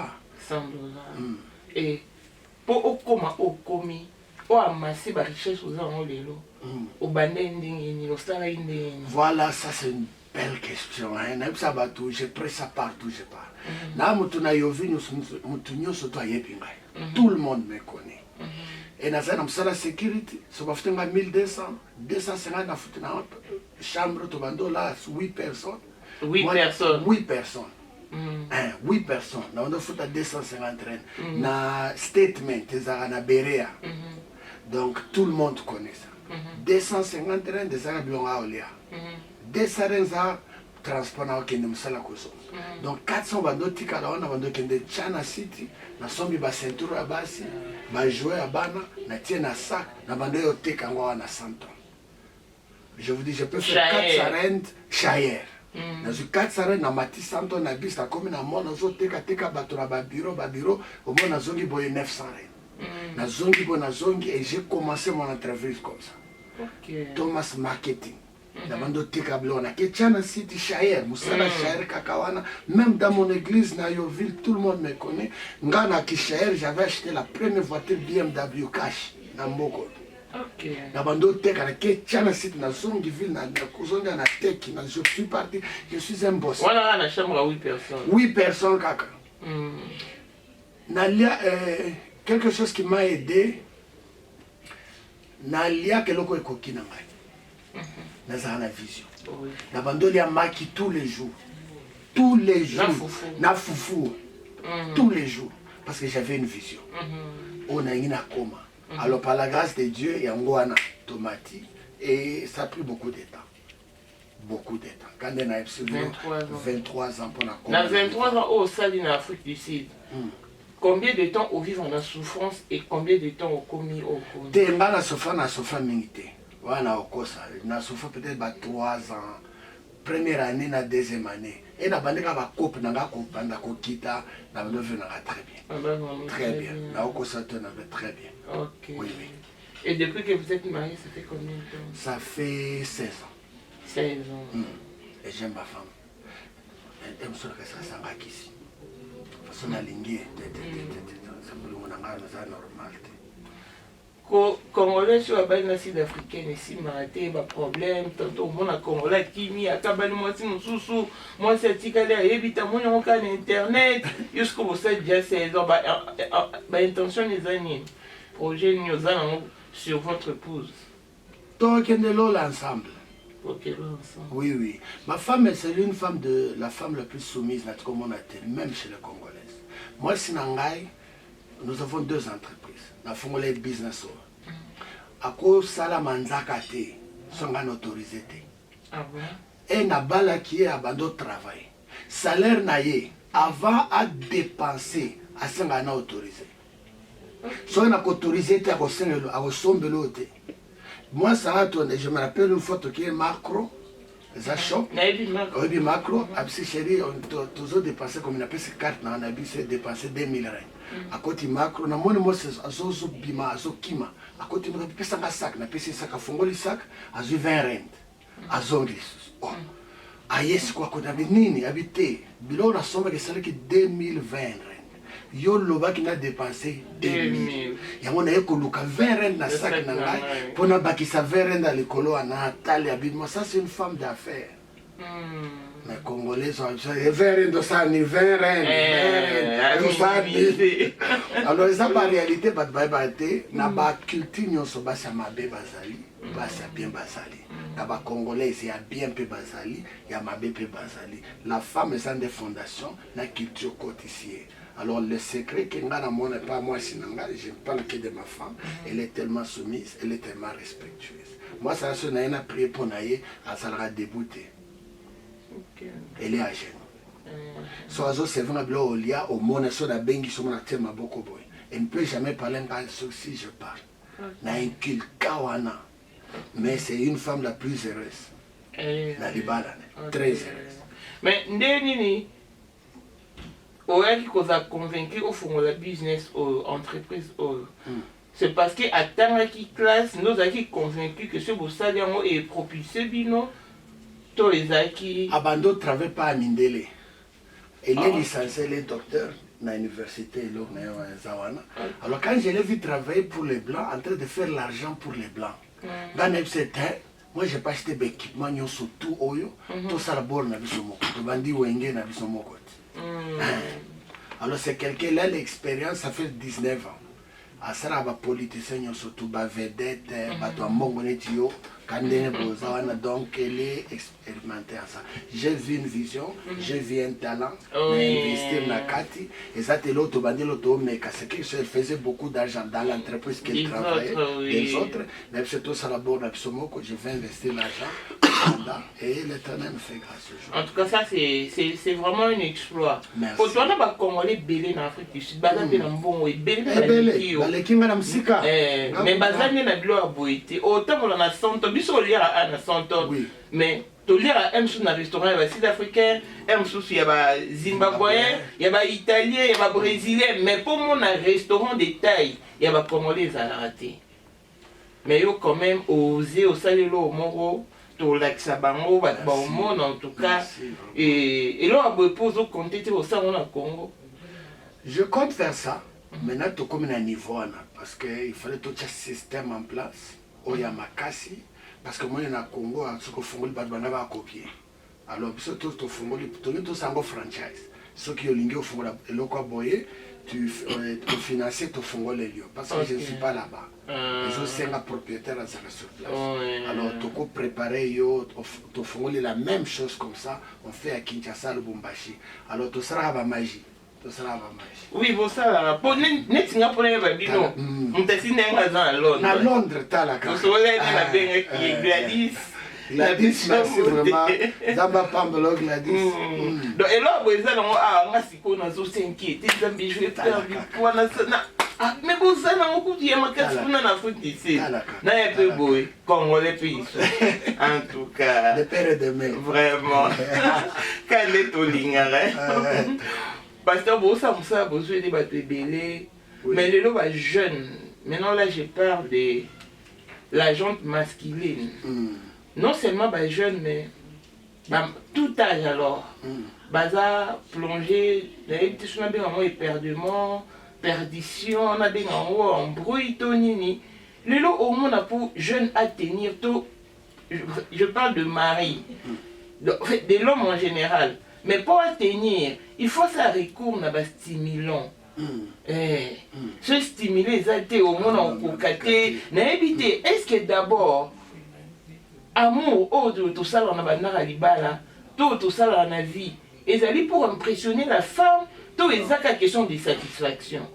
Et pour au commis. Amasser la richesse aux gens, au bandé, voilà, ça c'est une belle question. Hein. Je prends ça partout, je parle. Là, tout le monde me connaît. Et dans la sécurité, ça va faire 1200, 250 dans la chambre, 8 personnes. 8 personnes. 8 personnes. 8 personnes. On a fait 250 reines. Na statement, na Berea. Donc tout le monde connaît ça. 250 reines, des gens qui ont 200 reines, transport na okende musala koso. Donc 400 bando tika la wana bando kende Chana City na sombi ba ceinture ya basi ba jouer ya bana na tie na sac na bando yo teka ngwa na 100 ans. Je vous dis je peux faire 400 rentes Chayer. Na zu 400 rentes na mati 100 ans na bis na komi na mona zo teka bato na ba bureau au moins na zongi boye 900 rentes. Na zongi et j'ai commencé mon entreprise comme ça. OK. Thomas Marketing. D'abando Tekablona, que Chana City Chayer, Moussala Chayer Kakawana, même dans mon église, na Yoville, tout le monde me connaît. Ngana Kishayer, j'avais acheté la première voiture BMW cash, dans Mboko. OK. D'abando Teka, que Chana City, na Zongiville, na Kuzonga, na Teki, je suis parti, je suis un boss. Voilà, la chambre à 8 personnes. 8 personnes, Kaka. Nalia, quelque chose qui m'a aidé, Nalia, que l'on est dans la vision. La bandole a maki tous les jours. Tous les jours. Na foufou. Tous les jours. Parce que j'avais une vision. On a une coma. Alors par la grâce de Dieu, il y a un tomati. Et ça a pris beaucoup de temps. Beaucoup de temps. Quand on a 23 ans pour la coma. Dans 23 ans au Sali en Afrique du Sud. Combien de temps au vivre en souffrance et combien de temps au commis au commis? T'es la souffrance minité. Wana okosa na souffre peut-être 3 ans première année na deuxième année et na bandeka ba coupe na nga kopanda ko kita na bano na très bien. Très bien. Na okosa te na très bien. OK. Oui. Et depuis que vous êtes marié, ça fait combien de temps? Ça fait 16 ans. 16 ans. Et j'aime ma femme. Elle me dit que ça s'en va ici. Parce qu'on a ligné. Ça me dit que c'est normal. Congolais sur la base sud-africaine ici, il y a problème. Tantôt, on a Congolais qui mis à Kabali, moi, c'est Tikale, évidemment, on a Internet. Jusqu'au bout, c'est déjà 16 ans. Intention des années. Projet nous sur votre épouse. Donc, on est là ensemble. Ok, ensemble. Oui, oui. Ma femme, c'est une femme la femme la plus soumise, même chez les Congolaises. Moi, Sinangai, nous avons 2 entreprises. Nous avons les business. Ako sala manzaka te, songa autorisé te. Ah bon? Et na bala qui est abandon travail. Salaire na ye, avant à dépenser, à songa na autorisé. Songa na autorisé te, à sombelo te. Moi, ça je me rappelle une photo qui est macro. Ça shop. Oui, macro. Absi chéri, on toujours dépensé comme on appelle ces cartes, on a dépensé 2000 règles. À côté macro, na moni moi c'est azo bima, azo kima. À côté moi pesa ka sac, na pesa sac, fongoli sac, azo 20 règles. Azo dis. Oh. Ayes quoi qu'on avait nini habité. Bilo na somme que c'est que 2020 règles. Yo loba qui n'a dépensé 2000. Ya mona eko luka 20 règles na sac na ngai. Pona bakisa 20 règles dans l'écolo na tali habitement. Ça c'est une femme d'affaires. Les Congolais sont 20 règles de ça, ni 20 règles. Alors, ça, en réalité, na ba culture nyonso basi mabe bazali, basi bien bazali. Na ba Congolais, c'est bien pe bazali, ya mabe pe bazali. La femme est dans des fondations, na culture côtissière. Alors, le secret que nga na mona pas moi sinanga, je parle que de ma femme, elle est tellement soumise, elle est tellement respectueuse. Moi, ça se n'a prié pour naïe, elle sera déboutée. Elle est à genoux. So c'est vrai au lia au monde sur la bengi sur mon thème beaucoup boy. Elle ne peut jamais parler d'un souci je parle. Na un kawana. Mais c'est une femme la plus heureuse. Na libala très heureuse. Mais ndeni oya qui vous a convaincu au fond la business ou entreprise c'est parce que à tant qui classe nous a qui convaincu que ce beau salaire est propulsé bino. Abando ne travaille pas à Mindele. Elle est licenciée, elle est docteur dans l'université. Alors quand je l'ai vu travailler pour les Blancs, en train de faire l'argent pour les Blancs, dans c'était moi j'ai pas acheté d'équipement surtout oyo tout ça d'abord na biso moko to bandi wenge na biso moko. Alors c'est quelqu'un là l'expérience ça fait 19 ans. Asara ba politicien surtout ba vedette ba to mbongo neti yo kandene bozawana donc elle est expérimentée à ça. J'ai vu une vision, j'ai vu un talent, investir na kati et ça te l'autre bandi l'autre mais c'est que je faisait beaucoup d'argent dans l'entreprise qu'elle travaillait des autres mais c'est tout ça d'abord na bisomo que je vais investir l'argent et l'Éternel me fait grâce aujourd'hui. En tout cas ça c'est vraiment un exploit. Pour toi on va Congolais belé en Afrique du Sud baza pe na mbongo belé na kinga na msika mais bazali na bilo ya boité autant on a 100 biso lire à na 100 mais to lire à un sous na restaurant ya sud-africain un sous ya ba zimbabwéen ya ba italien ya ba brésilien mais pour mon restaurant de taille ya ba congolais à la raté mais yo quand même oser au salelo au moro to laksa bango ba au monde en tout cas et là on pose au compter au salon na Congo. Je compte faire ça. Maintenant, tu comme un niveau, parce qu'il fallait tout un système en place. Il y a Makasi, parce que moi, il y a Congo, ce que Fongo, il va copier. Alors, tout le Fongo, tu as tout un franchise. Ceux qui ont l'ingé au Fongo, le Boye, tu finances ton Fongo les lieux, parce que je ne suis pas là-bas. Je suis un propriétaire à sur place. Alors, tu peux préparer ton Fongo, la même chose comme ça, on fait à Kinshasa, le Bumbashi. Alors, tout ça va magie. Oui, vous savez, pour net Singapourais, Babino, on t'a signé à Londres. À Londres, t'as la carte. Vous savez, la bien Gladys. Gladys, merci vraiment. D'abord, Pambolo, Gladys. Donc, et là, vous avez dit, on a s'inquiété, vous avez joué perdu. Mais vous savez, on a dit, on a Afrique d'ici. On a un peu beau, Congolais pays. En tout cas. Le père est de mai. Vraiment. Quand il est au ligne, Pasteur Bossa Moussa a besoin de battre belé, mais les lois jeunes. Maintenant là j'ai peur de la jante masculine. Non seulement bah, jeune, mais bah, tout âge alors. Baza plongé, on a bien en éperdument, perdition, on a bien en bruit, tonini. Les lois au monde pour jeune à tenir tout. Je parle de mari, de l'homme en général. Mais pour tenir, il faut ça recours à stimulant. Se stimuler, ça au monde en cocaté. N'habiter, est-ce que d'abord, amour, tout ça, on a banana libala, tout ça, on a vie. Et ça pour impressionner la femme, tout est ça question de satisfaction.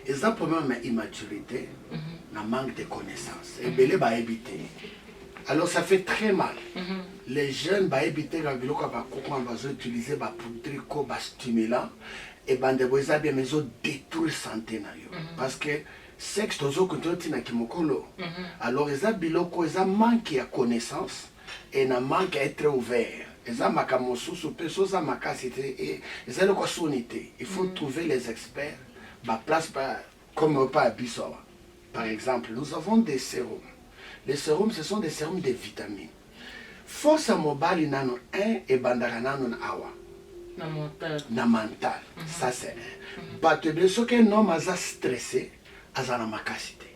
Et ça pour moi, ma immaturité, la manque de connaissances. Et belé va éviter. Alors ça fait très mal. Les jeunes vont éviter la ville qu'on va utiliser pour des stimulants et ben de bois bien mais ils détruisent santé parce que sexe toujours que tu n'as kimokolo. Alors ils ont biloko ils ont manqué à connaissance et n'a manqué à être ouvert. Ils ont manqué à mon sous personne ça manqué et ils ont le sonité. Il faut trouver les experts. Ma place comme pas à Bissoa. Par exemple, nous avons des sérums. Les sérums, ce sont des sérums de vitamines. Force mobile nano 1 et bandaranano na awa. Na mental. Ça c'est un. Parce que ce qu'un homme a stressé, a na makasité.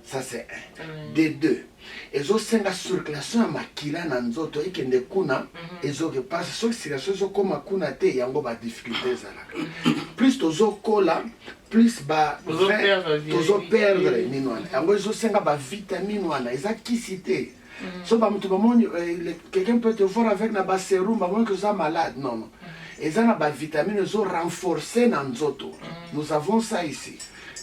Ça c'est un. Des deux. Et ont une circulation à makila na nzoto et kende kuna et ont repasse sur circulation comme kuna te yango ba difficulté zala. Plus tozo kola plus ba tozo perdre minwana. Yango zo senga ba vitamine wana ezaki cité. So ba mutu ba moni quelqu'un peut te voir avec na ba sérum ba moni que ça malade non non. Et ça na ba vitamine zo renforcer na nzoto. Nous avons ça ici.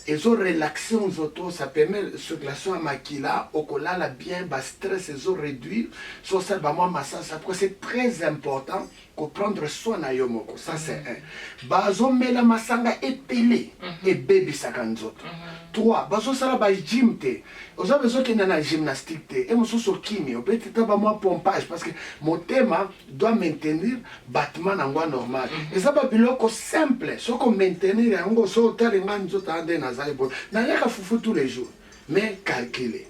Ils ont relaxé en auto, ça permet la circulation à makila, au kolala bien, bas stress, ils ont réduit, sur ça, massage, c'est très important que prendre soin na yomoko, ça c'est un. Bazo mela masanga épilé, et baby sakanzoto. 3, bazo sala ba gym te, aux avez besoin qu'il y a gymnastique te, et mon sous kimi, au petit temps moi pompage, parce que mon thème doit maintenir battement en voie normale. Et ça va biloko simple, ce qu'on maintenir, en gros, so talengan zota ande na n'a foufou tous les jours, mais calculer.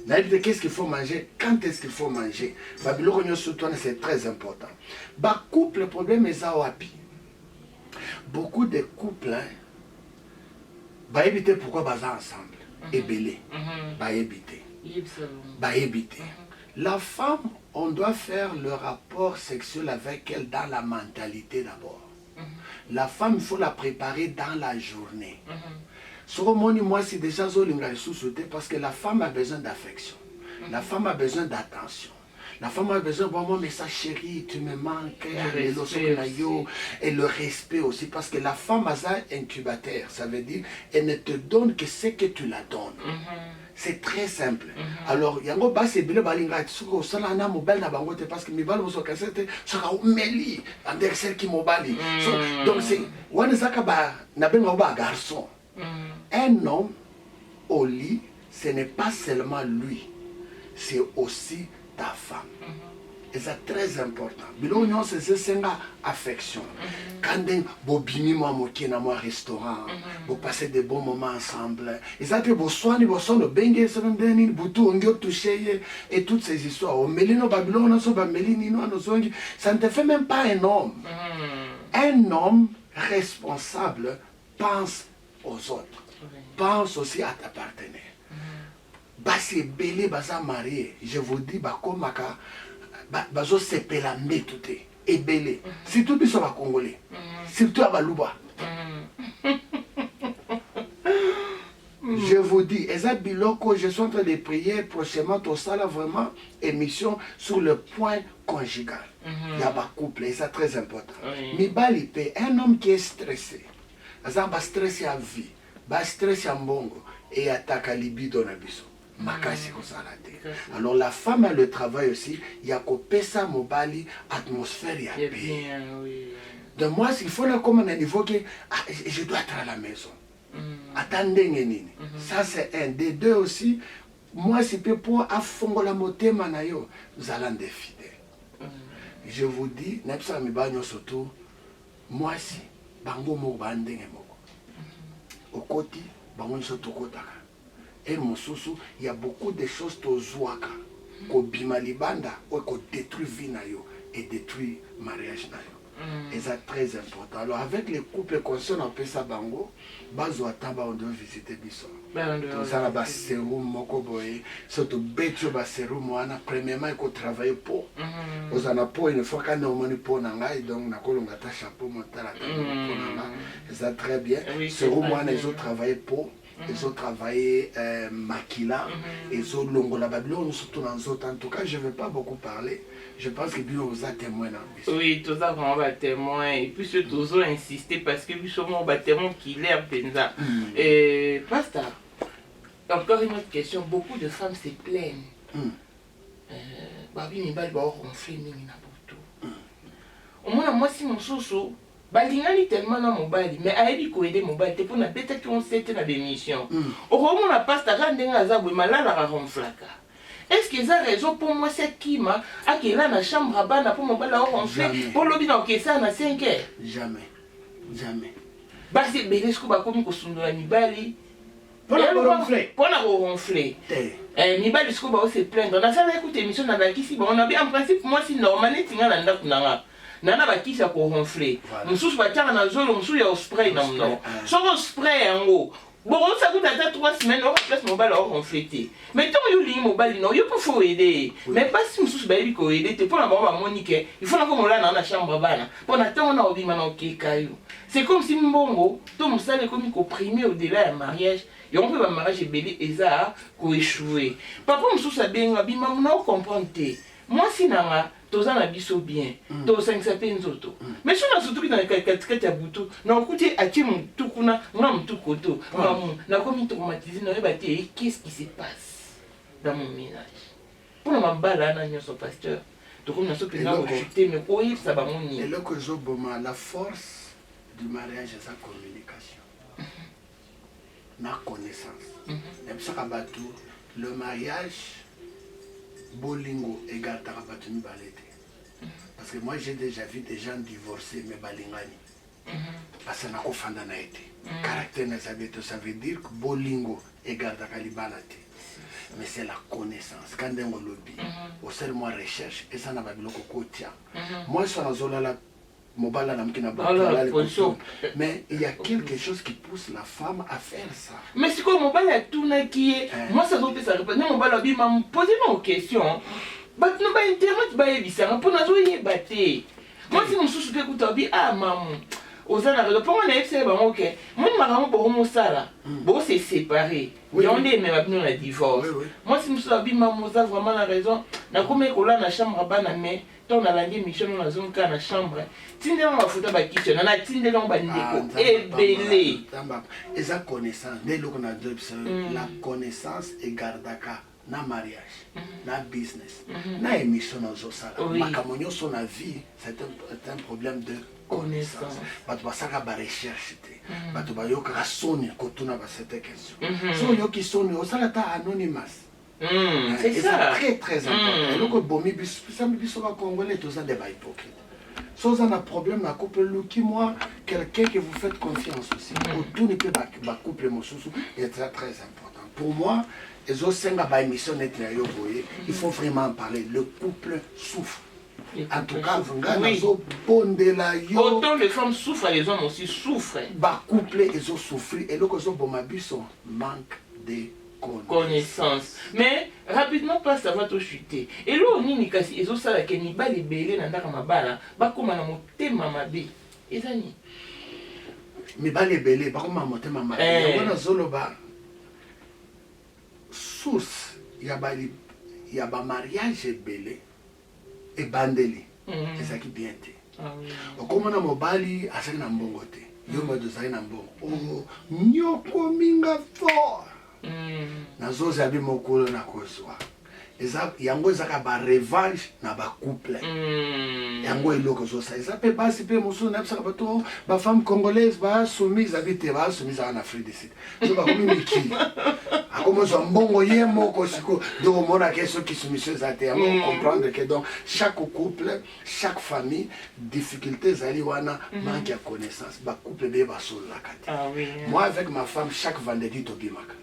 Qu'est-ce qu'il faut manger, quand est-ce qu'il faut manger. C'est très important. Couple, le problème est ça. Beaucoup de couples éviter pourquoi ils sont ensemble. Et belé. Éviter. La femme, on doit faire le rapport sexuel avec elle dans la mentalité d'abord. La femme, il faut la préparer dans la journée. Moi, c'est déjà sous-sauté parce que la femme a besoin d'affection. La femme a besoin d'attention. La femme a besoin de moi, mais ça chérie, tu me manques. Et le respect aussi. Parce que la femme a un incubateur. Ça veut dire, elle ne te donne que ce que tu la donnes. C'est très simple. Alors, il y a un bas, c'est bien, ça n'a pas mobile parce que mes balles sont cassées, ça a meli, un celle qui mobile. Donc, c'est, on n'a pas garçon. Un homme au lit, ce n'est pas seulement lui, c'est aussi ta femme. Et c'est très important. Bilon, c'est une affection. Quand vous bini moi moquer dans mon restaurant, vous passez des bons moments ensemble. Et ça, vous soignez, vous soignez, bengue, et toutes ces histoires. Ça ne te fait même pas un homme. Un homme responsable pense aux autres. Pense aussi à ta partenaire. Basi belé, basa marié. Je vous dis, comme bazo sepela metute et belé. Surtout biso ba congolais. Surtout à Balouba. Je vous dis, Eza Biloko, je suis en train de prier prochainement tout ça là vraiment émission sur le point conjugal. Il y a un couple, et c'est très important. Mais balipé, un homme qui est stressé, Eza ba stressé à vie, ba stressé à mbongo et attaque à libido na biso. Alors la femme a le travail aussi, il y a pesa mobali atmosphère ya bien. De moi il faut là comme un niveau que je dois être à la maison. Attendez nini. Ça c'est un des deux aussi. Moi si peu pour afongola motema na yo, nous allons des fidèles. Je vous dis, nepsa mi banyo surtout moi si bango mo bandenge moko. Au côté bango surtout kotaka. Et mon sousou, il y a beaucoup de choses to zouaka, ko bima libanda, ou ko détruit vie na yo et détruit mariage na yo. Et c'est très important. Alors avec les couples conscients on peut ça bango, bazo atamba on doit visiter biso. Tout ça là bas sérum moko boye, surtout betio bas sérum wana premièrement il faut travailler pour. Aux ana pour une fois quand on moni pour nanga et donc na kolonga ta chapeau montala pour nanga. Et ça très bien. Sérum wana ils ont travaillé pour. Ils ont travaillé Makila, ils ont longola Babylone, surtout dans autres. En tout cas, je ne vais pas beaucoup parler. Je pense que Bilo vous a témoin dans le oui, tout ça vraiment va témoin. Et puis surtout, ils ont insisté parce que Bilo va témoin qu'il est Penza. Et Pasteur, encore une autre question. Beaucoup de femmes se plaignent. Babi Mibal va ronfler Nina Boto. Au moins, moi, si mon soso. Balingani tellement na mobali mais ayebi ko aider mobali te pour na beta qui on sait na démission au moment na pasta ndenga za malala la ronflaka est-ce qu'ils ont raison pour moi c'est qui ma akela na chambre à bana pour mobali ronfler pour lobi na okesa na 5 heures jamais basi belesco ba komi ko sundola mibali pour na ronfler mibali sco ba se plaindre na ça écoute émission na bakisi bon on a bien en principe moi si normal tinga na ndako nanga nana bakisa ko ronfler mususu bataka na zolo mususu ya spray na mno soko spray yango bon ça coûte à 3 semaines on place mobile au ronfler mais tant yo li mobile non yo faut aider mais pas si mususu ba ko aider te pour na ba monique il faut na ko mola na chambre bana pour na tant na obima na okekayo c'est comme si mbongo to musale comme ko primer au-delà du mariage et on peut ba mariage belé eza ko échouer papa mususu abenga bima mona comprendre moi si nanga toza na biso bien to 5 penzoto mais si on a surtout dans les 4 ya butu na okuti ati mutu kuna na mutu koto na komi traumatisé na bati qu'est-ce qui se passe dans mon ménage pour na mabala na nyoso pasteur to comme na so pena ko chuter mais ko ça ba moni et le que zo boma la force du mariage c'est sa communication na connaissance et ça kabatu le mariage bolingo égale tarabatu balete. Parce que moi j'ai déjà vu des gens divorcés mais balingani. Parce que nako fanda na été. Caractère na sabeto ça veut dire que bolingo égale takalibalate. Mais c'est la connaissance. Quand on lobby, au seul moi recherche et ça n'a pas biloko kotia. Moi sur la zone là mais il y a quelque chose qui pousse la femme à faire ça. Mais c'est quoi mon bal à tout qui est moi ça doit ça répondre mon bal à m'a posé une question bato na bainternet bayebisanga mpo nazoyeba te mwasi mosusu mpe kuta obi mamu oza na raison mpongo nayebisaka bango ke moni makambo bokomosala bose séparé yango nde emema bino na divorce mwasi mosusu abi mamu oza vraiment na raison nakomi ekola na chambre bana me ntango nalandi émission no nazonga na chambre tindelango bafuta bakisiona natindelango bandeko ebele eza connaissance nde eloko na deux biso la connaissance egardaka na mariage na business na émission nazosala makambo nyonso na vie c'est un problème de connaissance bato basalaka barecherche te bato bayokaka soni kotuna basete question so oyoki soni osala ta anonymous. C'est ça. Très très important. Et donc bomi biso ba congolais tous des hypocrites. So ça a un problème na couple Luki moi quelqu'un que vous faites confiance aussi. Autour ne peut pas couple mosusu est très très important. Pour moi, les autres senga ba émission net na yo boye, il faut vraiment en parler. Le couple souffre. En tout cas, autant les femmes souffrent, les hommes aussi souffrent. Ba couple ils ont souffert et donc ils ont bomabiso manque de connaissance. Mais rapidement pas ça va tout chuter. Et là on ni kasi ezo sala ke ni bali belé na ndaka mabala ba koma na motema mabe. Ezani. Mi bali belé ba koma na motema mabe. Wana zolo ba source ya ba mariage belé et bandeli. Ezaki bien te. Okomona mobali asaki na mbongo te. Yo modo zaki na mbongo. Oh nyoko minga fort. Nazozi abi mokolo na kozwa yango ezaka ba revanche na ba couple yango eloko zosa eza pe basi pe mosusu na bisaka bato ba femme congolaise ba soumise habite ba soumise en Afrique du Sud so ba komi miki akomo zo mbongo ye moko siko do mona keso ki soumise za te yango comprendre que donc chaque couple chaque famille difficulté zali wana manque de connaissance ba couple be ba sola kati moi avec ma femme chaque vendredi to bimaka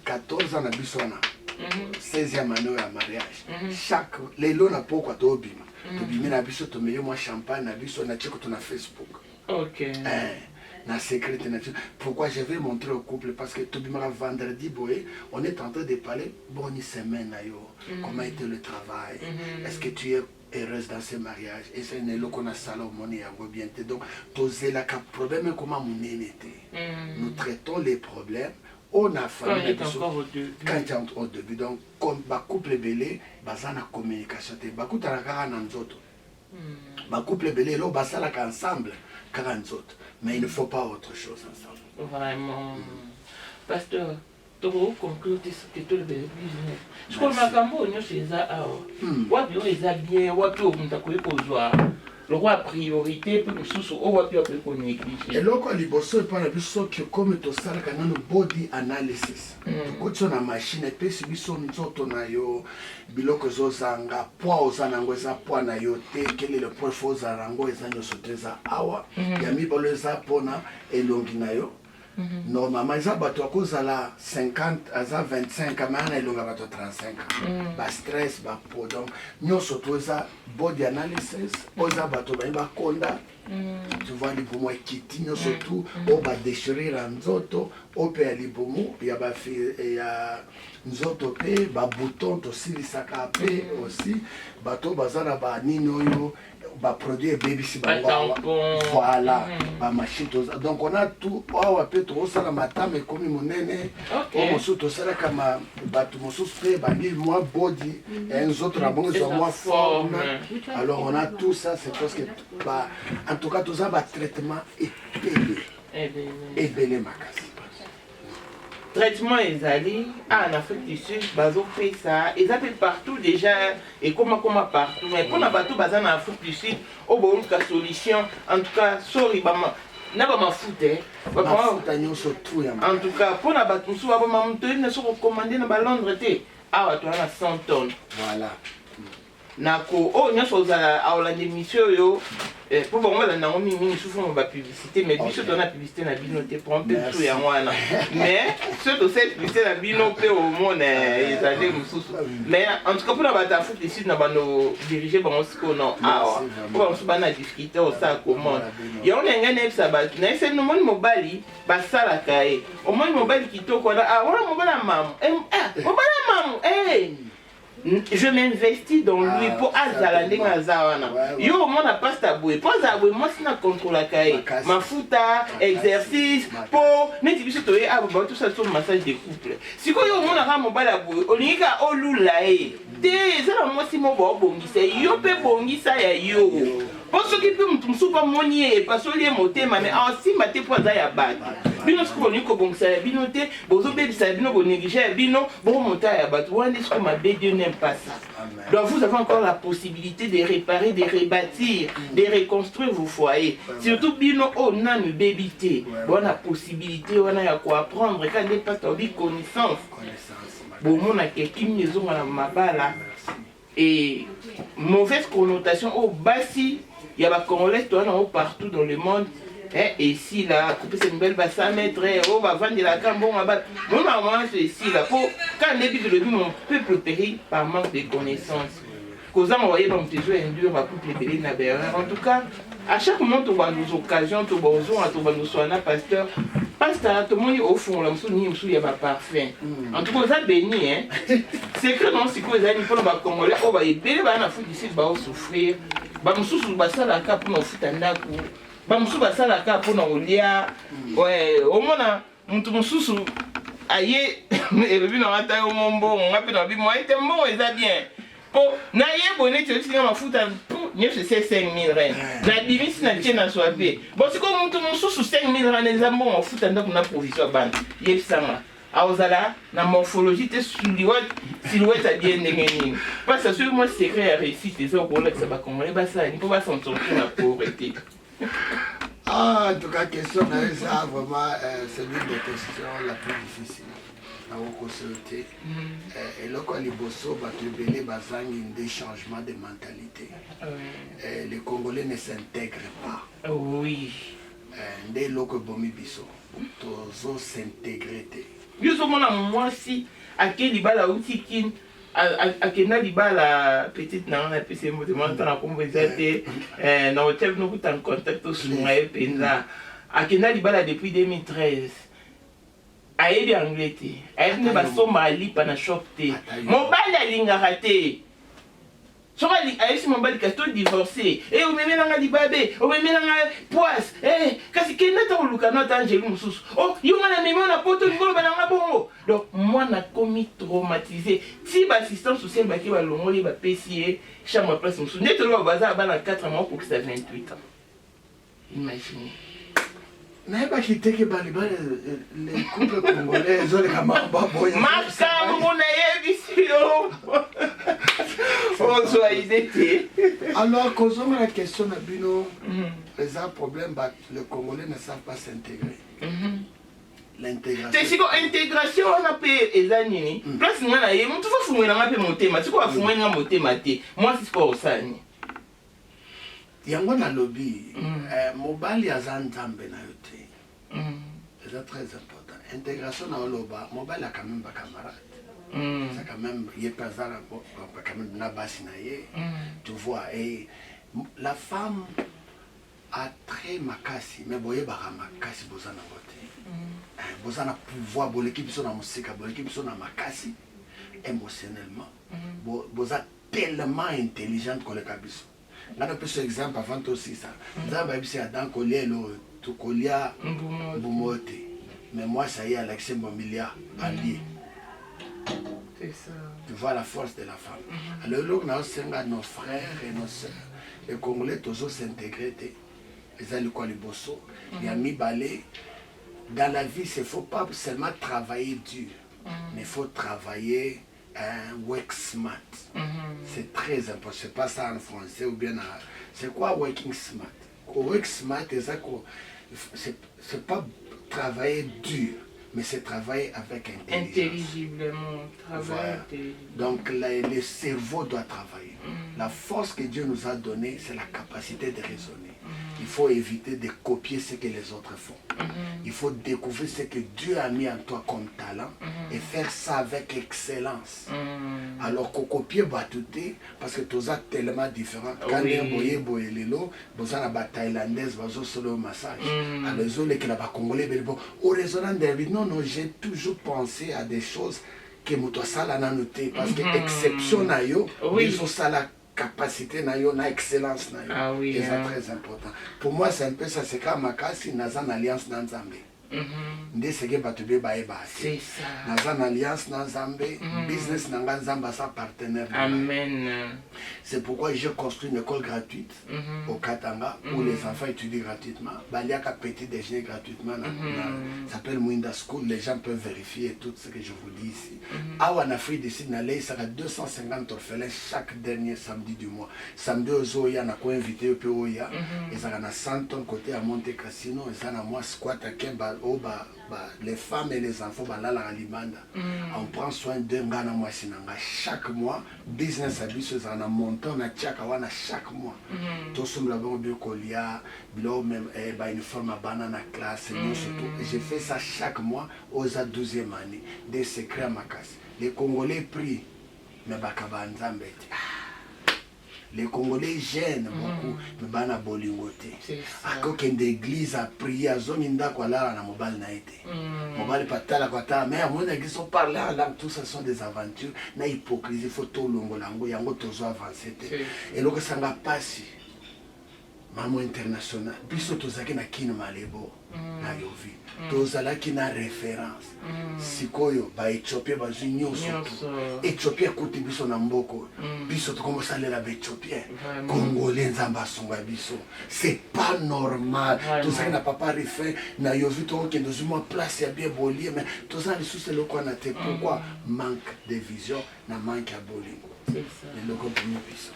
14 ans na bisona 16e année ya mariage chaque lelo na poko to bima to bimi na biso to meyo moi champagne na biso na cheko to na Facebook. OK. Na secret na pourquoi je vais montrer au couple parce que to bima vendredi boy on est en train de parler bonne semaine yo comment était le travail est-ce que tu es heureuse dans ce mariage et c'est une loko na salon moni ya go bien te donc tozer la problème comment munene te nous traitons les problèmes. On a fallu quand au début donc comme ba couple belé bazana communication te ba kutana kaka na nzoto ba couple belé lo basala ensemble kaka nzoto mais il ne faut pas autre chose ensemble vraiment pasteur to conclure que tout le business je crois makambo nyo chez a wapi o eza bien wapi o mutako ekozwa le roi priorité pour sous au wapi o ko négliger et loko liboso pa na biso que comme to sala kana no body analysis ko tsona machine pe si biso nzoto na yo biloko zozanga poids ozanango eza poids na yo te quel est le poids faux arango ezanyo soteza awa ya mibolo eza pona elongi na yo normalement eza bato akozala 50 aza 25 amana elonga bato 35 ba stress ba po donc nyonso to eza body analysis oza bato ba konda tu vois libomo ekiti nyonso tout o ba déchirer nzoto o pe libomo ya ba ya nzoto pe ba bouton to silisaka pe aussi bato bazala ba nini oyo ba produit baby si ba voilà ba machine donc on a tout awa pe to sala matame komi monene o mosu to sala kama bato mosu pe ba ni moi body et un autre bon so moi forme alors on a tout ça c'est parce que bah en tout cas tout ça ba traitement et belé makasi traitement ezali en Afrique du Sud bazo fait ça ils appellent partout déjà et comment partout mais pour na bato baza en Afrique du Sud au bon cas solution en tout cas sorry bama na ba mafute en tout cas pour na bato sou ba mamuto ne so commander na ba Londres te awa to na 100 tonnes voilà nako o nyoso za aola d'émission yo pour bon la nango mingi souffre ba publicité mais biso to na publicité na bino te pour un peu tout ya wana mais ce de cette publicité na bino pe au monde ezali mususu mais en tout cas pour la bata foot ici na bano diriger bon siko non awa pour on bana discuter au ça comment ya on ngane epsa ba na ese no moni mobali ba sala kai o moni mobali kitoko na wana mobala mamu mobala mamu je m'investis dans lui pour azala ndenge aza wana yo omona pasta boye po azala boye mwasi na controlaka ye mafuta exercice po neti biso toye aba tosala so massage de couple sikoyo yo omonaka mobali ya boye olingi kaka olula ye te ezala mwasi mo baobongisa yo mpe bongisa ya yo po soki mpe motu mosusu bamoni ye epasoli ye motema me asimba te po aza ya bato bino soki bolingi kobongisa ya bino te bozobebisa ya bino bonéglige ya bino bokomota ya bato wana nde soki mabe Dieu n'aime pas ça. Donc vous avez encore la possibilité de réparer, de rebâtir, de reconstruire vos foyers. Surtout bino oh nanu bébité bon la possibilité on a quoi apprendre quand n'est pas ta vie connaissance bon mon a quelqu'un maison à la mabala et mauvaise connotation au bassi il y a pas congolais toi partout dans le monde. Et ici là, couper cette nouvelle va 100 mètres, on va vendre de la cambo, on va battre. Mon maman c'est ici là, pour quand les de le mon peuple périt par manque de connaissances. Causant envoyer dans tes jeux induire va couper les na en tout cas, à chaque moment tu vois nos occasions, tu vois nos soins pasteur. Pasteur, tout le monde au fond, là, il y a pas parfum. En tout cas, ça béni, hein. C'est que non, c'est que les amis, pour le Congolais, on va y bénir, on va foutre ici, on va souffrir. Bah, nous sommes sur la cape pour nous foutre un daku. Bamusu basalaka mpona kolia omona mutu mosusu aye elobi na ngata yo mombongo nga mpe na bi mo ete mbongo eza bien po na ye boye neti otinga mafuta nyonso ese 5000 ren na bimisi na tie na swa mpe bon siko mutu mosusu 5000 ren eza mbongo mafuta ndako na provision ya bana yebisanga aozala na morphologie te silhouette ya bien ndenge nini parce que soki moi secret ya réussite eza okolakisa bakongolais basala mpo basensortir na pauvreté. En tout cas, question ça vraiment c'est l'une des questions la plus difficile à consulter. Et là quand les bossos batubélé bazangi des changements de mentalité. Les Congolais ne s'intègrent pas. Oui. Dès loko bomi biso, tozo s'intégrer. Biso mona mwasi akeli bala utikin akena libala petite na PC motement na conversate na hotel nous en contact sur moi penza akena libala depuis 2013 ayebi anglais te ayebi ba soma li pa na shop te mobali alingaka te soka ayesi mobali kasto divorcé et o memela nga libabe o memela nga poisse kasi kenda ta oluka na tangelu mususu oh yonga na memo na poto ngolo bananga bongo donc moi na commis traumatisé si ba assistance sociale ba ki ba longoli ba pesier chambre place mususu neto lo baza bana 4 mois pour que ça 28 ans imaginez mais pas quitter que les couples congolais ils ont les camarades boy makambo na yebisio on soit idée. Alors causons la question de Bino les problèmes les Congolais ne savent pas s'intégrer. L'intégration. C'est quoi intégration on a payé ezanini place ngana ye mutu fa fumwe na pe motema siko afumwe na motema te moi c'est pas osani yango na lobby mobali azanzambe na yote c'est très important intégration na loba mobali a quand même ba camarade c'est quand même il pas ça quand même na basinaye tu vois et la femme a très makasi mais boye ba makasi bozana vote bozana pouvoir bo l'équipe sont na musika bo l'équipe sont na makasi émotionnellement boza tellement intelligente que le kabiso là on peut ce exemple avant aussi ça nzamba bisi adan kolielo to kolia bumote mais moi ça y est Alexis Momilia allié. C'est ça. Tu vois la force de la femme. Alors là, on a nos frères et nos sœurs. Les Congolais, toujours s'intégrer. Ils ont le quoi les bosso. Il y a mis balai. Dans la vie, il ne faut pas seulement travailler dur, mais il faut travailler work smart. C'est très important. C'est pas ça en français ou bien c'est quoi working smart? Work smart, c'est pas travailler dur. Mais c'est travailler avec intelligence. Intelligiblement, travailler Donc le cerveau doit travailler. La force que Dieu nous a donnée, c'est la capacité de raisonner. Il faut éviter de copier ce que les autres font. Il faut découvrir ce que Dieu a mis en toi comme talent et faire ça avec excellence. Alors qu'on copie batouté parce que tous sont tellement différents. Quand on boye lelo, vous avez la thaïlandaise, vous avez solo massage. Alors les autres qui la congolais, au raisonnant de vie, non, j'ai toujours pensé à des choses que moto asala nanu te parce que exception na yo biso sala capacité na yo na excellence na yo. Ah oui, c'est très important. Pour moi c'est un peu ça, c'est comme makasi naza na alliance na Nzambe. Nde seke bato be baeba c'est ça. naza na alliance na Nzambe, business na nga Nzambe sa partenaire. Amen. C'est pourquoi j'ai construit une école gratuite au Katanga où les enfants étudient gratuitement. Baliaka petit déjeuner gratuitement. Ça s'appelle Mwinda School. Les gens peuvent vérifier tout ce que je vous dis ici. En Afrique du Sud, il y a 250 orphelins chaque dernier samedi du mois. Samedi aux Oya, on a invité au Oya. Ils ont 100 tonnes côté à Monte Cassino. Ils ont moi squat à Kemba. Les femmes et les enfants, on prend soin d'eux chaque mois. Business abuse en montant na tchakawana chaque mois. Tout ce même uniforme à banana classe. J'ai fait ça chaque mois aux 12e année. Des secrets à ma casse. Les Congolais prient, mais bakabanzambe. Les Congolais gênent beaucoup, mais bana bolingote. À côté d'église à prier, à zone inda kwa la na mobile na été. Mobile patala kwa ta, mais à mon église on parle là, tout ça sont des aventures, na hypocrisie, photo longo lango, yango tozo avancer. Et donc ça n'a pas si. Maman international, biso tozaki na kino malebo na yovi. Tozalaki na référence. Sikoyo ba Éthiopie bazwi nyonso. Éthiopie kuti biso na mboko. Biso to commence à aller la Éthiopien. Congolais nzamba songa biso. C'est pas normal. Tozaki na papa refait na yovi to ke ndozuma place ya bien bolier mais tozali sous le ko na te. Pourquoi manque de vision na manque à bolingo. C'est ça. Le logo biso.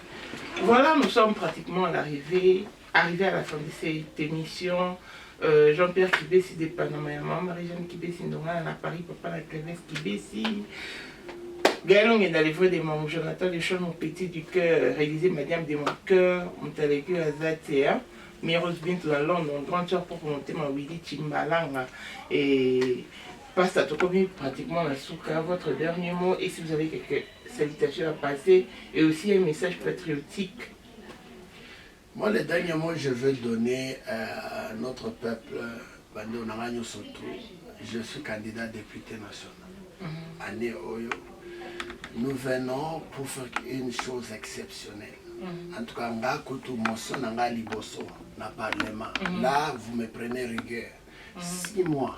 Voilà, nous sommes pratiquement arrivés à la fin de cette émission. Jean-Pierre Kibesi de Panama, Marie-Jeanne Kibesi Ndonga à Paris, Papa la Clémence Kibesi. Gaëlon est dans les voix de mon Jonathan Lechon, mon petit du cœur, réalisé Madame de mon cœur, mon talégu Azatea, Miros Bint la Londres, grande soeur pour monter ma Willy Chimbalanga. Et passe à tout comme pratiquement la souka, votre dernier mot, et si vous avez quelques salutations à passer, et aussi un message patriotique. Moi, le dernier mot, je veux donner à notre peuple, je suis candidat député national. Année Oyo. Nous venons pour faire une chose exceptionnelle. En tout cas, Parlement. Là, vous me prenez rigueur. 6 mois,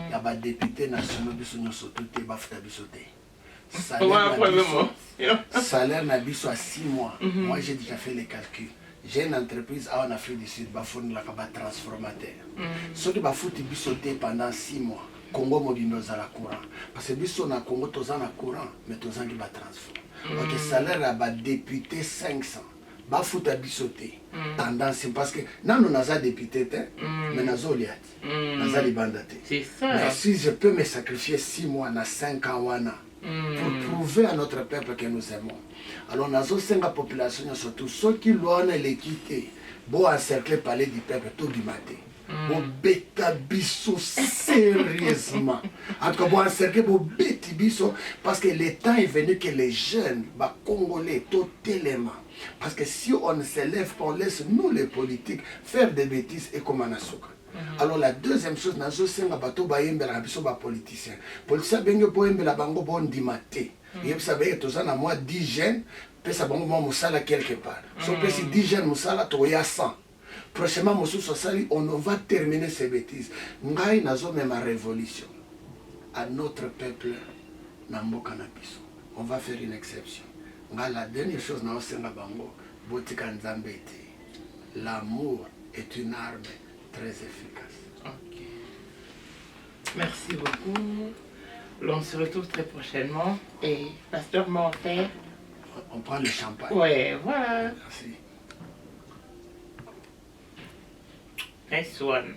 il y a des députés nationaux qui sont sautés, salaire Nabiso à 6 mois. Moi, j'ai déjà fait les calculs. J'ai une entreprise en Afrique du Sud, transformateur. Ceux qui ont fait pendant 6 mois, Congo mobile à la courant. Parce que biso na Congo toza na courant, mais toza qui va transformer. Donc salaire à député 500. Ba futa bisoté. Tendance parce que non nous avons député mais nazo liat. Naza libandate. C'est ça. Mais si je peux me sacrifier 6 mois na 5 ans wana pour prouver à notre peuple que nous aimons. Alors nazo senga population surtout ceux qui l'ont l'équité. Bon encercler parler du peuple tout du matin. Bon bêta biso sérieusement. En tout cas, bon encercler bon bêti biso parce que le temps est venu que les jeunes, bah congolais, totalement. Parce que si on ne s'élève pas, on laisse nous les politiques faire des bêtises et comme on a souka. Alors la deuxième chose, nazo senga bato ba yembela biso ba politicien. Politicien bengo po yembela bango bon dimate. Et vous savez que tous en a moi 10 jeunes, puis ça bon moi musala quelque part. So puis si 10 jeunes musala to ya 100. Prochainement on va terminer ces bêtises. Ngai nazo même ma révolution à notre peuple namboka na biso. On va faire une exception. Ngai la dernière chose na osenga bango botika nzambe te. L'amour est une arme très efficace. Ok. Merci beaucoup. On se retrouve très prochainement. Et Pasteur Monfer. On prend le champagne. Ouais, voilà. Merci. Nice one.